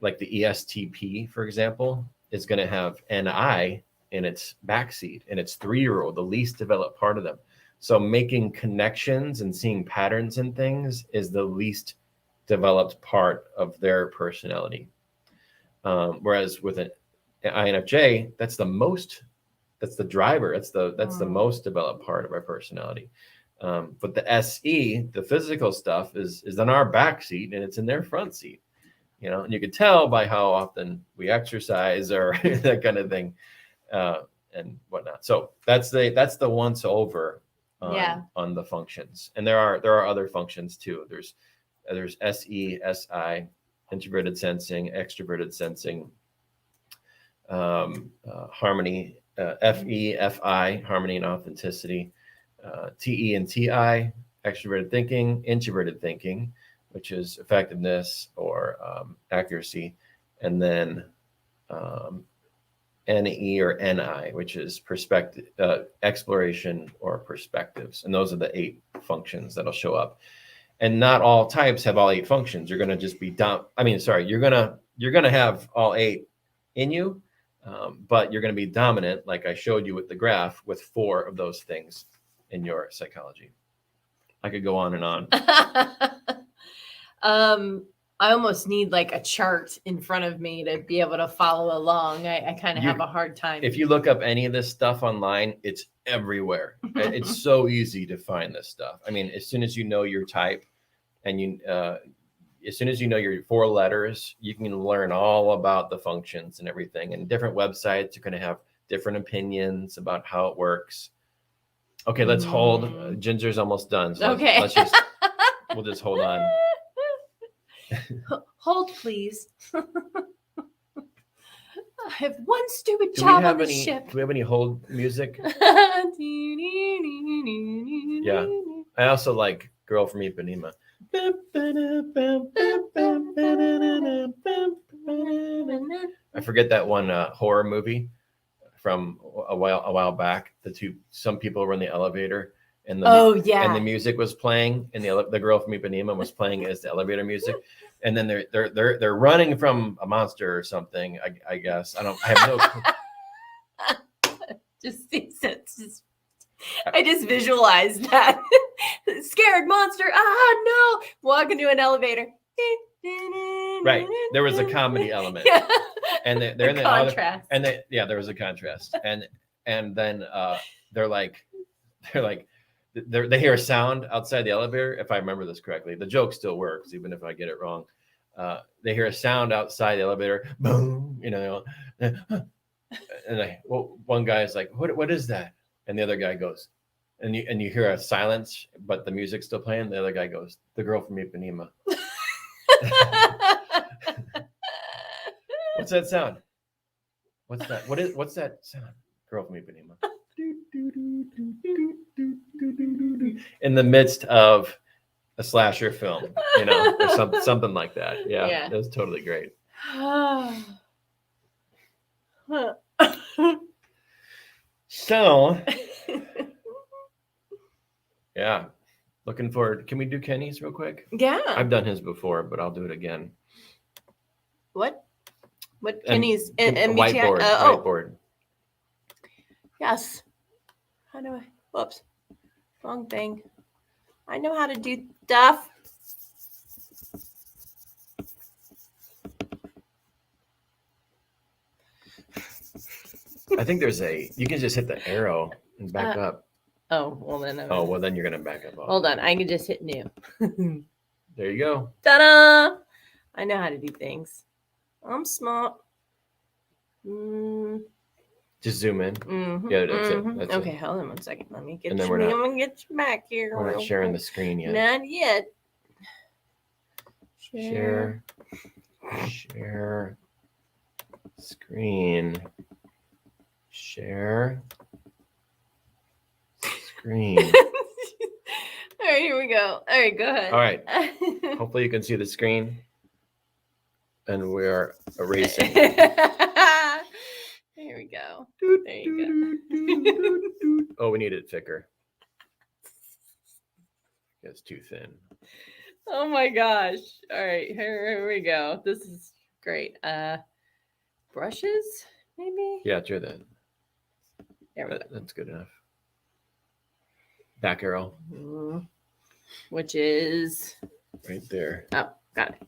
like the ESTP, for example, is going to have NI in its back seat, and it's 3-year-old, the least developed part of them. So making connections and seeing patterns in things is the least developed part of their personality. Whereas with an INFJ, that's the driver. That's the most developed part of our personality. But the SE, the physical stuff, is in our back seat and it's in their front seat. And you can tell by how often we exercise or that kind of thing, and whatnot. So that's the once over on the functions. And there are other functions too. There's SE, SI, introverted sensing, extroverted sensing, harmony, FE, FI, harmony and authenticity, TE and TI, extroverted thinking, introverted thinking, which is effectiveness or accuracy, and then NE or NI, which is perspective, exploration or perspectives. And those are the 8 functions that'll show up. And not all types have all 8 functions. You're going to just be you're going to have all 8 in you, but you're going to be dominant, like I showed you with the graph, with 4 of those things in your psychology. I could go on and on. I almost need like a chart in front of me to be able to follow along. I kind of have a hard time. If you look up any of this stuff online, it's everywhere. It's so easy to find this stuff. I mean, as soon as you know your type and as soon as you know your 4 letters, you can learn all about the functions and everything. And different websites are going to have different opinions about how it works. Okay, let's hold. Ginger's almost done. So okay. We'll just hold on. Hold, please. I have one stupid job on the ship. Do we have any hold music? Yeah. I also like Girl from Ipanema. I forget that one horror movie from a while back. Some people were in the elevator, and the music was playing, and the Girl from Ipanema was playing as the elevator music, and then they're running from a monster or something. I guess I have no clue. I just visualized that scared monster. No! Walk into an elevator. Right. There was a comedy element. Yeah. And they're in the contrast. There was a contrast. And then they hear a sound outside the elevator. If I remember this correctly, the joke still works, even if I get it wrong. They hear a sound outside the elevator. Boom. And one guy is like, what is that? And the other guy goes, and you hear a silence, but the music's still playing. The other guy goes, the Girl from Ipanema. What's that sound? What's that? What's that sound? Girl from Ipanema. In the midst of a slasher film, or something like that. Yeah. It was totally great. So, yeah, looking forward. Can we do Kenny's real quick? Yeah. I've done his before, but I'll do it again. What Kenny's MBTI? Whiteboard. Yes. How do I? Whoops. Wrong thing. I know how to do stuff. I think you can just hit the arrow and back up. Oh, well then. Then you're going to back up. Hold on. I can just hit new. There you go. Ta-da! I know how to do things. I'm smart. Just zoom in. Mm-hmm, yeah, that's it. Okay, hold on 1 second. Let me get I'm going to get you back here. We're not sharing the screen yet. Not yet. Share. Screen. Share. Screen. All right, here we go. All right, go ahead. All right. Hopefully you can see the screen. And we are erasing. There we go. There you go. Oh, we need it thicker. It's too thin. Oh my gosh. All right, here we go. This is great. Brushes, maybe? Yeah, try that. There we go. That's good enough. Back arrow. Which is right there. Oh, got it.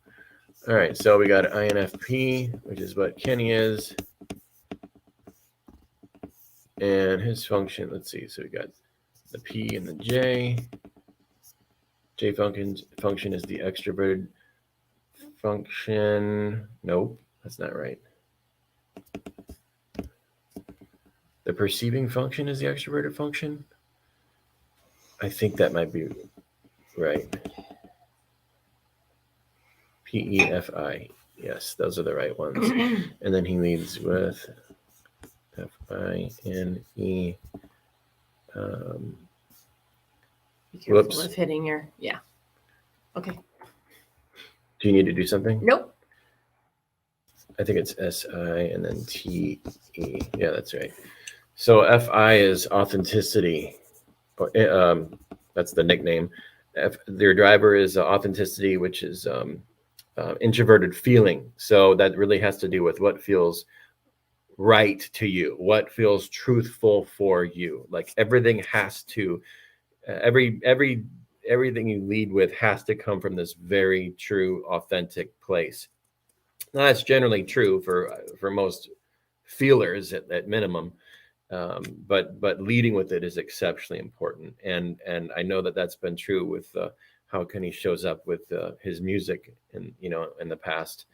All right, so we got INFP, which is what Kenny is. And his function, let's see. So we got the P and the J. J function is the extroverted function. Nope, that's not right. The perceiving function is the extroverted function. I think that might be right. PEFI. Yes, those are the right ones. And then he leads with FINE. Be careful of hitting your, yeah. Okay. Do you need to do something? Nope. I think it's SI and then TE. Yeah, that's right. So FI is authenticity. That's the nickname. Their driver is authenticity, which is introverted feeling. So that really has to do with what feels right to you, what feels truthful for you. Like everything has to, everything you lead with has to come from this very true, authentic place. Now, that's generally true for most feelers at minimum. But leading with it is exceptionally important, and I know that's been true with how Kenny shows up with his music, in the past.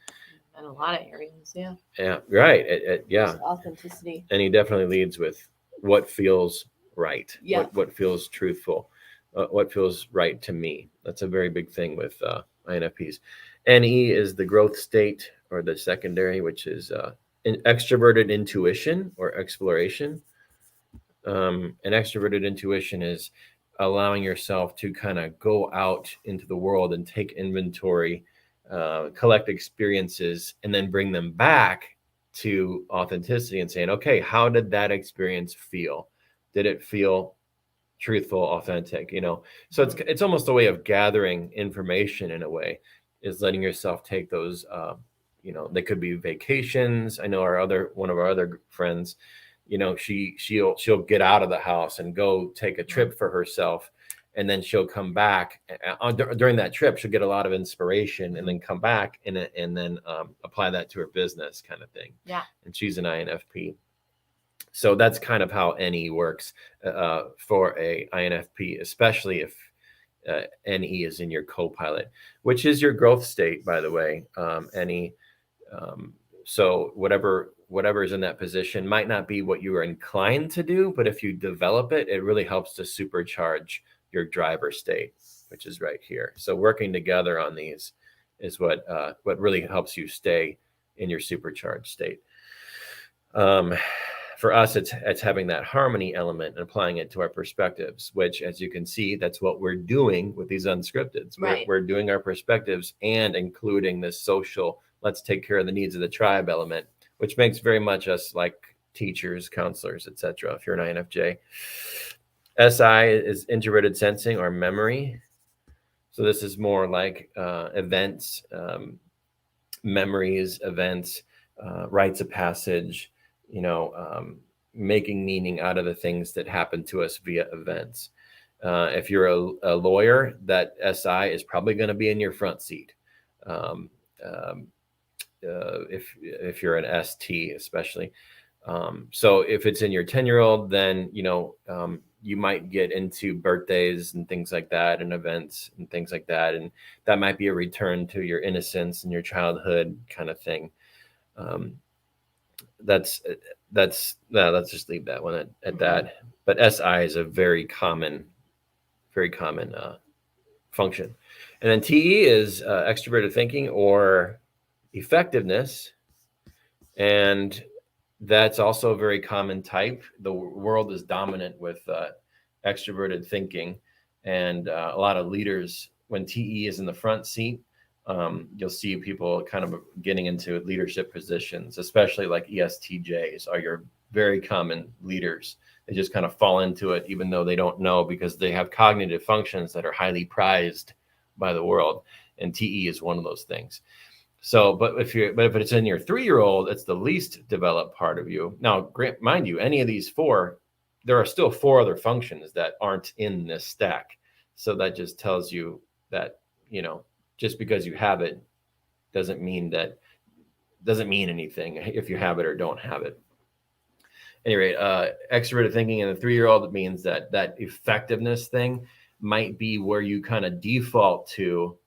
In a lot of areas, yeah. Yeah, right. Yeah, just authenticity, and he definitely leads with what feels right. Yeah. What feels truthful, what feels right to me. That's a very big thing with INFPs. NE is the growth state, or the secondary, which is extroverted intuition or exploration. An extroverted intuition is allowing yourself to kind of go out into the world and take inventory, collect experiences, and then bring them back to authenticity and saying, okay, how did that experience feel? Did it feel truthful, authentic? So it's almost a way of gathering information in a way, is letting yourself take those, they could be vacations. I know one of our other friends, she'll get out of the house and go take a trip for herself, and then she'll come back during that trip. She'll get a lot of inspiration and then come back and then apply that to her business, kind of thing. Yeah. And she's an INFP. So that's kind of how NE works for a INFP, especially if NE is in your co-pilot, which is your growth state, by the way. NE. So whatever is in that position might not be what you are inclined to do, but if you develop it, it really helps to supercharge your driver state, which is right here. So working together on these is what really helps you stay in your supercharged state. For us, it's having that harmony element and applying it to our perspectives, which, as you can see, that's what we're doing with these unscripteds. Right. We're doing our perspectives and including this social, let's take care of the needs of the tribe element, which makes very much us like teachers, counselors, etc. If you're an INFJ. SI is introverted sensing or memory. So this is more like events, memories, events, rites of passage, making meaning out of the things that happen to us via events. If you're a lawyer, that SI is probably going to be in your front seat. If you're an ST, especially. So if it's in your 10-year-old, then, you might get into birthdays and things like that, and events and things like that. And that might be a return to your innocence and your childhood kind of thing. Let's just leave that one at that. But SI is a very common function. And then TE is extroverted thinking or effectiveness. And that's also a very common type. The world is dominant with extroverted thinking, and a lot of leaders, when TE is in the front seat, you'll see people kind of getting into leadership positions, especially like ESTJs are your very common leaders. They just kind of fall into it, even though they don't know, because they have cognitive functions that are highly prized by the world, and TE is one of those things. So, but if it's in your 3-year-old, it's the least developed part of you. Now, mind you, any of these 4, there are still 4 other functions that aren't in this stack. So that just tells you that, just because you have it doesn't mean anything if you have it or don't have it. Anyway, extroverted thinking in the 3-year-old means that effectiveness thing might be where you kind of default to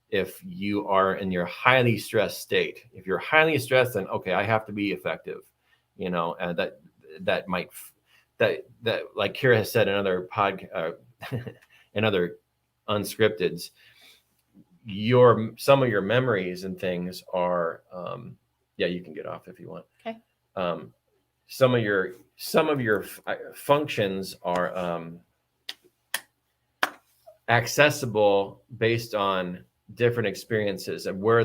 if you are in your highly stressed state. If you're highly stressed, then okay, I have to be effective, and that might like Kira has said in other in other unscripteds, some of your memories and things are you can get off if you want. Okay. Some of your functions are accessible based on different experiences and where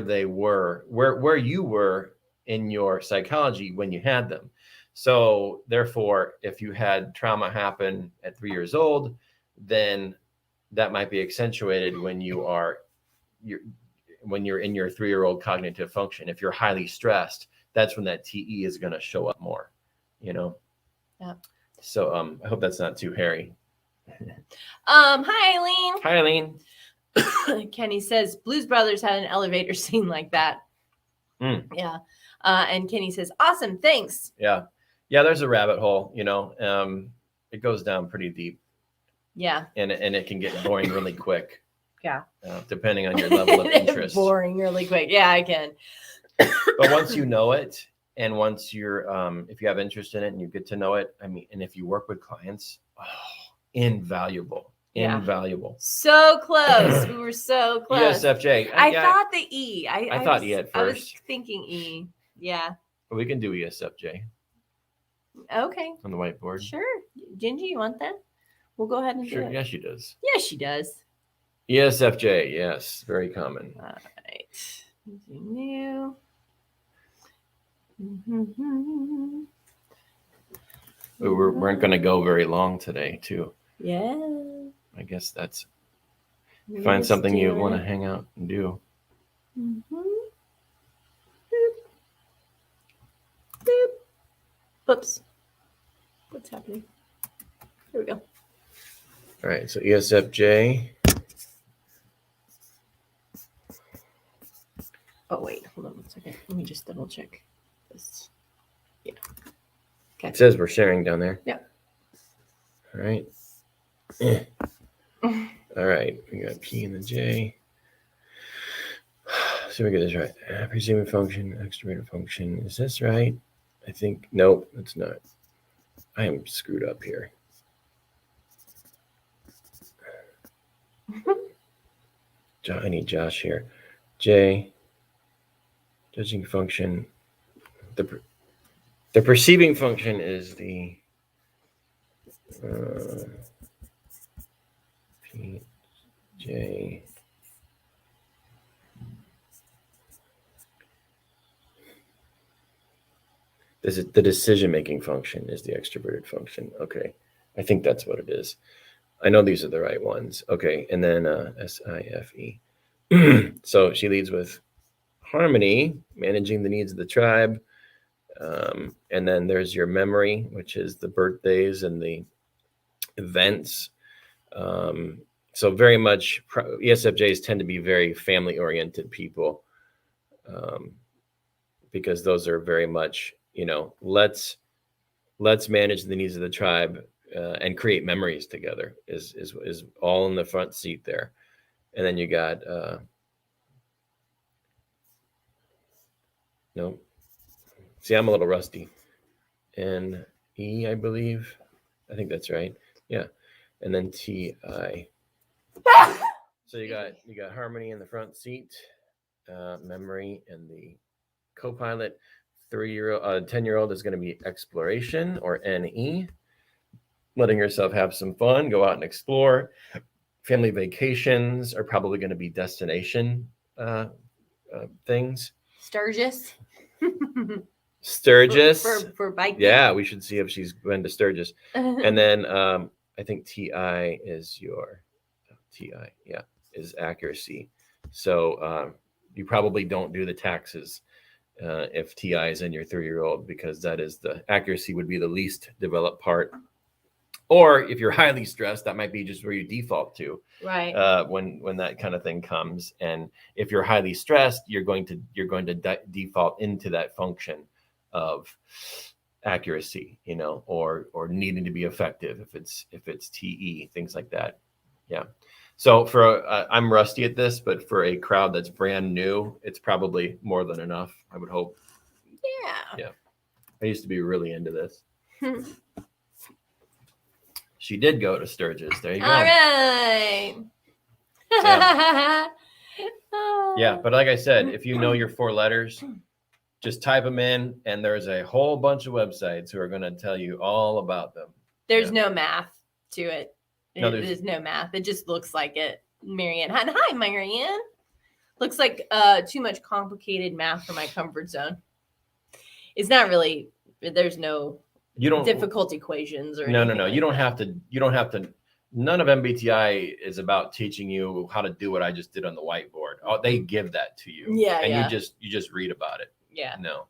you were in your psychology when you had them. So therefore, if you had trauma happen at 3 years old, then that might be accentuated when you're in your 3-year-old cognitive function. If you're highly stressed, that's when that TE is going to show up more, Yeah. So I hope that's not too hairy. Hi, Eileen. Hi, Eileen. Kenny says Blues Brothers had an elevator scene like that. Yeah. And Kenny says, awesome, thanks. Yeah, there's a rabbit hole, it goes down pretty deep. Yeah. And it can get boring really quick. Yeah. Depending on your level of interest. Boring really quick. Yeah, I can. But once you know it, and once you're if you have interest in it and you get to know it, and if you work with clients, invaluable. Yeah. Invaluable. So close. We were so close. ESFJ. I thought the E. I thought E at first. I was thinking E. Yeah. But we can do ESFJ. Okay. On the whiteboard. Sure. Gingy, you want that? We'll go ahead and do it. Yeah, she does. Yeah, she does. ESFJ. Yes. Very common. All right. New. We weren't going to go very long today, too. Yeah. I guess that's find something you want to hang out and do. Boop. Oops. What's happening? Here we go. All right. So ESFJ. Oh, wait. Hold on one second. Let me just double check this. Yeah. Okay. It says we're sharing down there. Yeah. All right. All right. We got P and the J. So we get this right. Presuming function, extroverted function. Is this right? I think, nope, it's not. I am screwed up here. I need Josh here. J, judging function. The perceiving function is the P, J. This is the decision-making function is the extroverted function. Okay. I think that's what it is. I know these are the right ones. Okay. And then SIFE. So she leads with harmony, managing the needs of the tribe. And then there's your memory, which is the birthdays and the events. So very much ESFJs tend to be very family-oriented people, because those are very much, let's manage the needs of the tribe and create memories together is all in the front seat there. And then you got no. See, I'm a little rusty. And E, I believe. I think that's right. Yeah. And then TI. So you got harmony in the front seat, memory in the co-pilot. 10-year-old is going to be exploration, or NE, letting yourself have some fun, go out and explore. Family vacations are probably going to be destination things. Sturgis. Sturgis for biking. Yeah, we should see if she's been to Sturgis. And then I think TI is your TI. Yeah, accuracy. So you probably don't do the taxes if TI is in your 3-year-old, because that is the accuracy would be the least developed part. Or if you're highly stressed, that might be just where you default to, right? When that kind of thing comes. And if you're highly stressed, you're going to default into that function of accuracy, or needing to be effective if it's TE, things like that. Yeah. So I'm rusty at this, but for a crowd that's brand new, it's probably more than enough, I would hope. Yeah. I used to be really into this. She did go to Sturgis. There you go. All right. Yeah, but like I said, if you know your 4 letters, just type them in, and there's a whole bunch of websites who are going to tell you all about them. There's no math to it. No, there's no math. It just looks like it. Marianne. Hi, Marianne. Looks like too much complicated math for my comfort zone. It's not really. There's no difficult equations or no. Like you don't have to. None of MBTI is about teaching you how to do what I just did on the whiteboard. Oh, they give that to you. Yeah. And you just read about it. Yeah. No.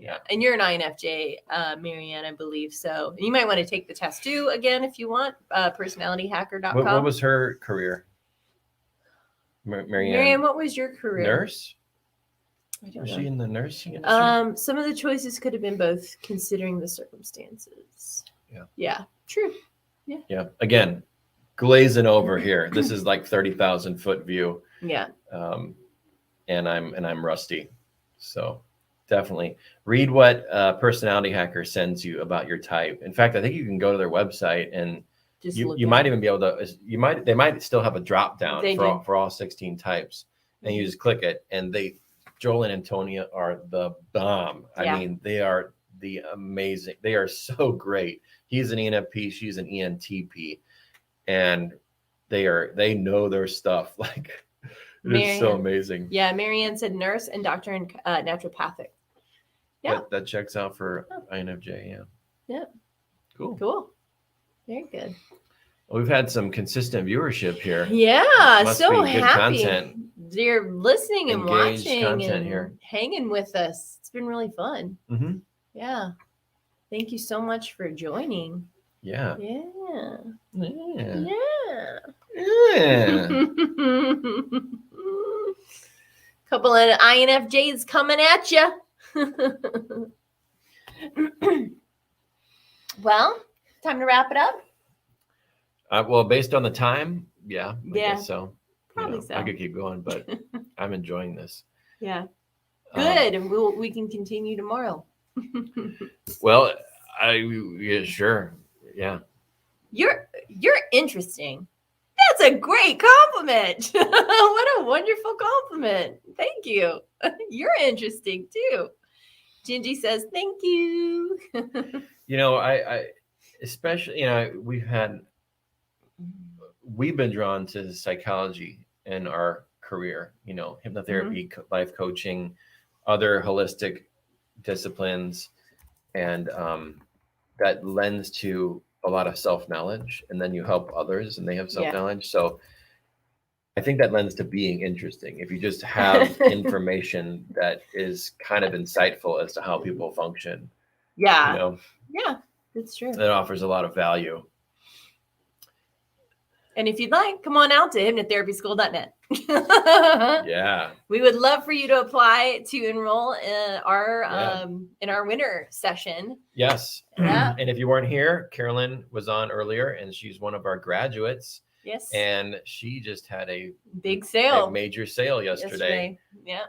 Yeah. And you're an INFJ, Marianne, I believe. So you might want to take the test too again if you want. Personalityhacker.com. What was her career? Marianne, what was your career? Nurse? I don't was know. she in the nursing industry? Some of the choices could have been both, considering the circumstances. Yeah. Yeah. True. Yeah. Yeah. Again, glazing over here. This is like 30,000 foot view. Yeah. And I'm rusty. So definitely read what Personality Hacker sends you about your type. In fact, I think you can go to their website and you might even be able to, they might still have a drop down for all 16 types, and you just click it, and Joel and Antonia are the bomb. Yeah. I mean, they are amazing. They are so great. He's an ENFP, she's an ENTP, and they know their stuff. Like, it's so amazing. Yeah, Marianne said nurse and doctor in naturopathic. Yeah, that checks out for INFJ. Yeah. Yeah. Cool. Very good. Well, we've had some consistent viewership here. Yeah, Must so be good happy. Content. You're listening and Engaged watching content and here. hanging with us. It's been really fun. Mm-hmm. Yeah. Thank you so much for joining. Yeah. Yeah. Yeah. Yeah. Yeah. Couple of INFJs coming at you. Well, time to wrap it up. Well, based on the time, yeah. I guess so. Probably so. I could keep going, but I'm enjoying this. Yeah. Good. And we can continue tomorrow. Well, yeah, sure. Yeah. You're interesting. That's a great compliment. What a wonderful compliment. Thank you. You're interesting too. Gingy says, thank you. I especially, we've been drawn to psychology in our career, hypnotherapy, life coaching, other holistic disciplines, and that lends to a lot of self-knowledge, and then you help others and they have self-knowledge. Yeah. So I think that lends to being interesting. If you just have information that is kind of insightful as to how people function. Yeah. Yeah, that's true. It offers a lot of value. And if you'd like, come on out to hypnotherapyschool.net. Yeah. We would love for you to apply to enroll in our winter session. Yes. Yeah. And if you weren't here, Carolyn was on earlier, and she's one of our graduates. Yes. And she just had a big sale, a major sale yesterday. Yeah.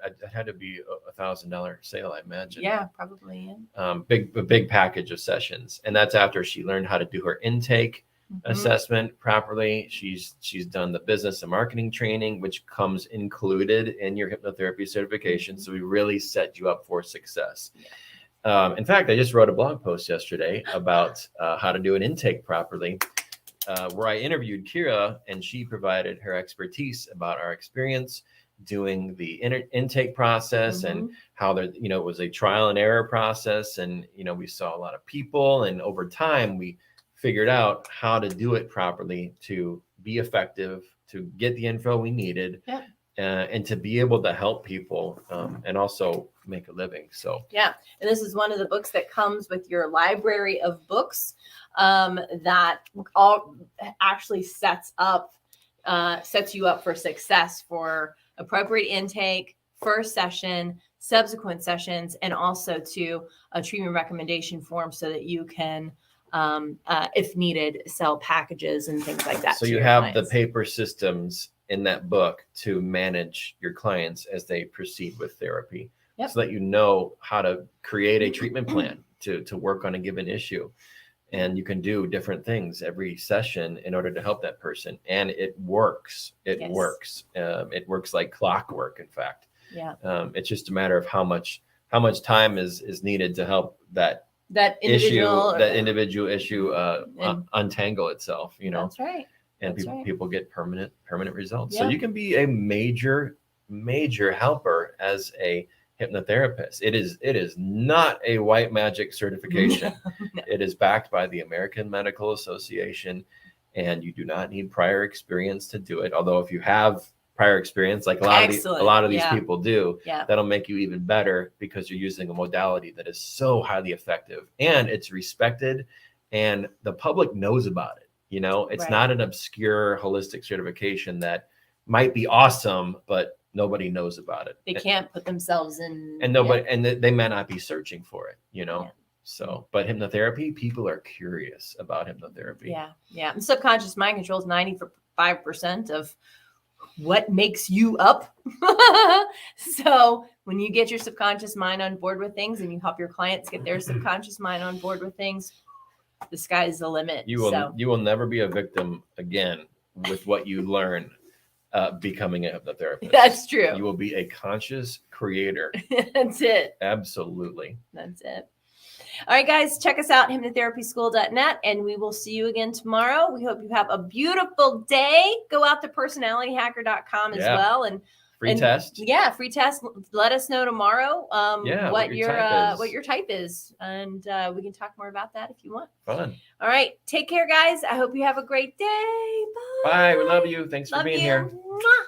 It had to be $1,000 sale, I imagine. Yeah, probably. Yeah. A big package of sessions. And that's after she learned how to do her intake assessment properly. She's done the business and marketing training, which comes included in your hypnotherapy certification. So we really set you up for success. In fact, I just wrote a blog post yesterday about how to do an intake properly, where I interviewed Kira, and she provided her expertise about our experience doing the intake process and how it was a trial and error process. And, we saw a lot of people, and over time we figured out how to do it properly to be effective, get the info we needed. Yeah. And to be able to help people and also make a living. So yeah, and this is one of the books that comes with your library of books that all actually sets you up for success for appropriate intake, first session, subsequent sessions, and also to a treatment recommendation form so that you can, if needed, sell packages and things like that. So you have the paper systems in that book to manage your clients as they proceed with therapy. Yep. So that you know how to create a treatment plan to work on a given issue. And you can do different things every session in order to help that person. And it works. It works. It works like clockwork, in fact. Yeah. It's just a matter of how much time is needed to help that individual issue untangle itself, you know. That's right. And people get permanent results. Yeah. So you can be a major helper as a hypnotherapist. It is not a white magic certification. No. It is backed by the American Medical Association, and you do not need prior experience to do it. Although if you have prior experience, like a lot of these people do, that'll make you even better because you're using a modality that is so highly effective and it's respected and the public knows about it. You know, it's not an obscure holistic certification that might be awesome, but nobody knows about it. They can't put themselves in. And they may not be searching for it, you know. Yeah. So, but hypnotherapy, people are curious about hypnotherapy. Yeah. Yeah. And subconscious mind controls 95% of what makes you up. So when you get your subconscious mind on board with things and you help your clients get their subconscious mind on board with things, the sky's the limit. You will never be a victim again with what you learn becoming a hypnotherapist. That's true. You will be a conscious creator. That's it. Absolutely. That's it. All right, guys, check us out, hypnotherapyschool.net, and we will see you again tomorrow. We hope you have a beautiful day. Go out to personalityhacker.com as well. Free test. Yeah, free test. Let us know tomorrow what your type is. And we can talk more about that if you want. Fun. All right. Take care, guys. I hope you have a great day. Bye. Bye. We love you. Thanks for being here. Mwah.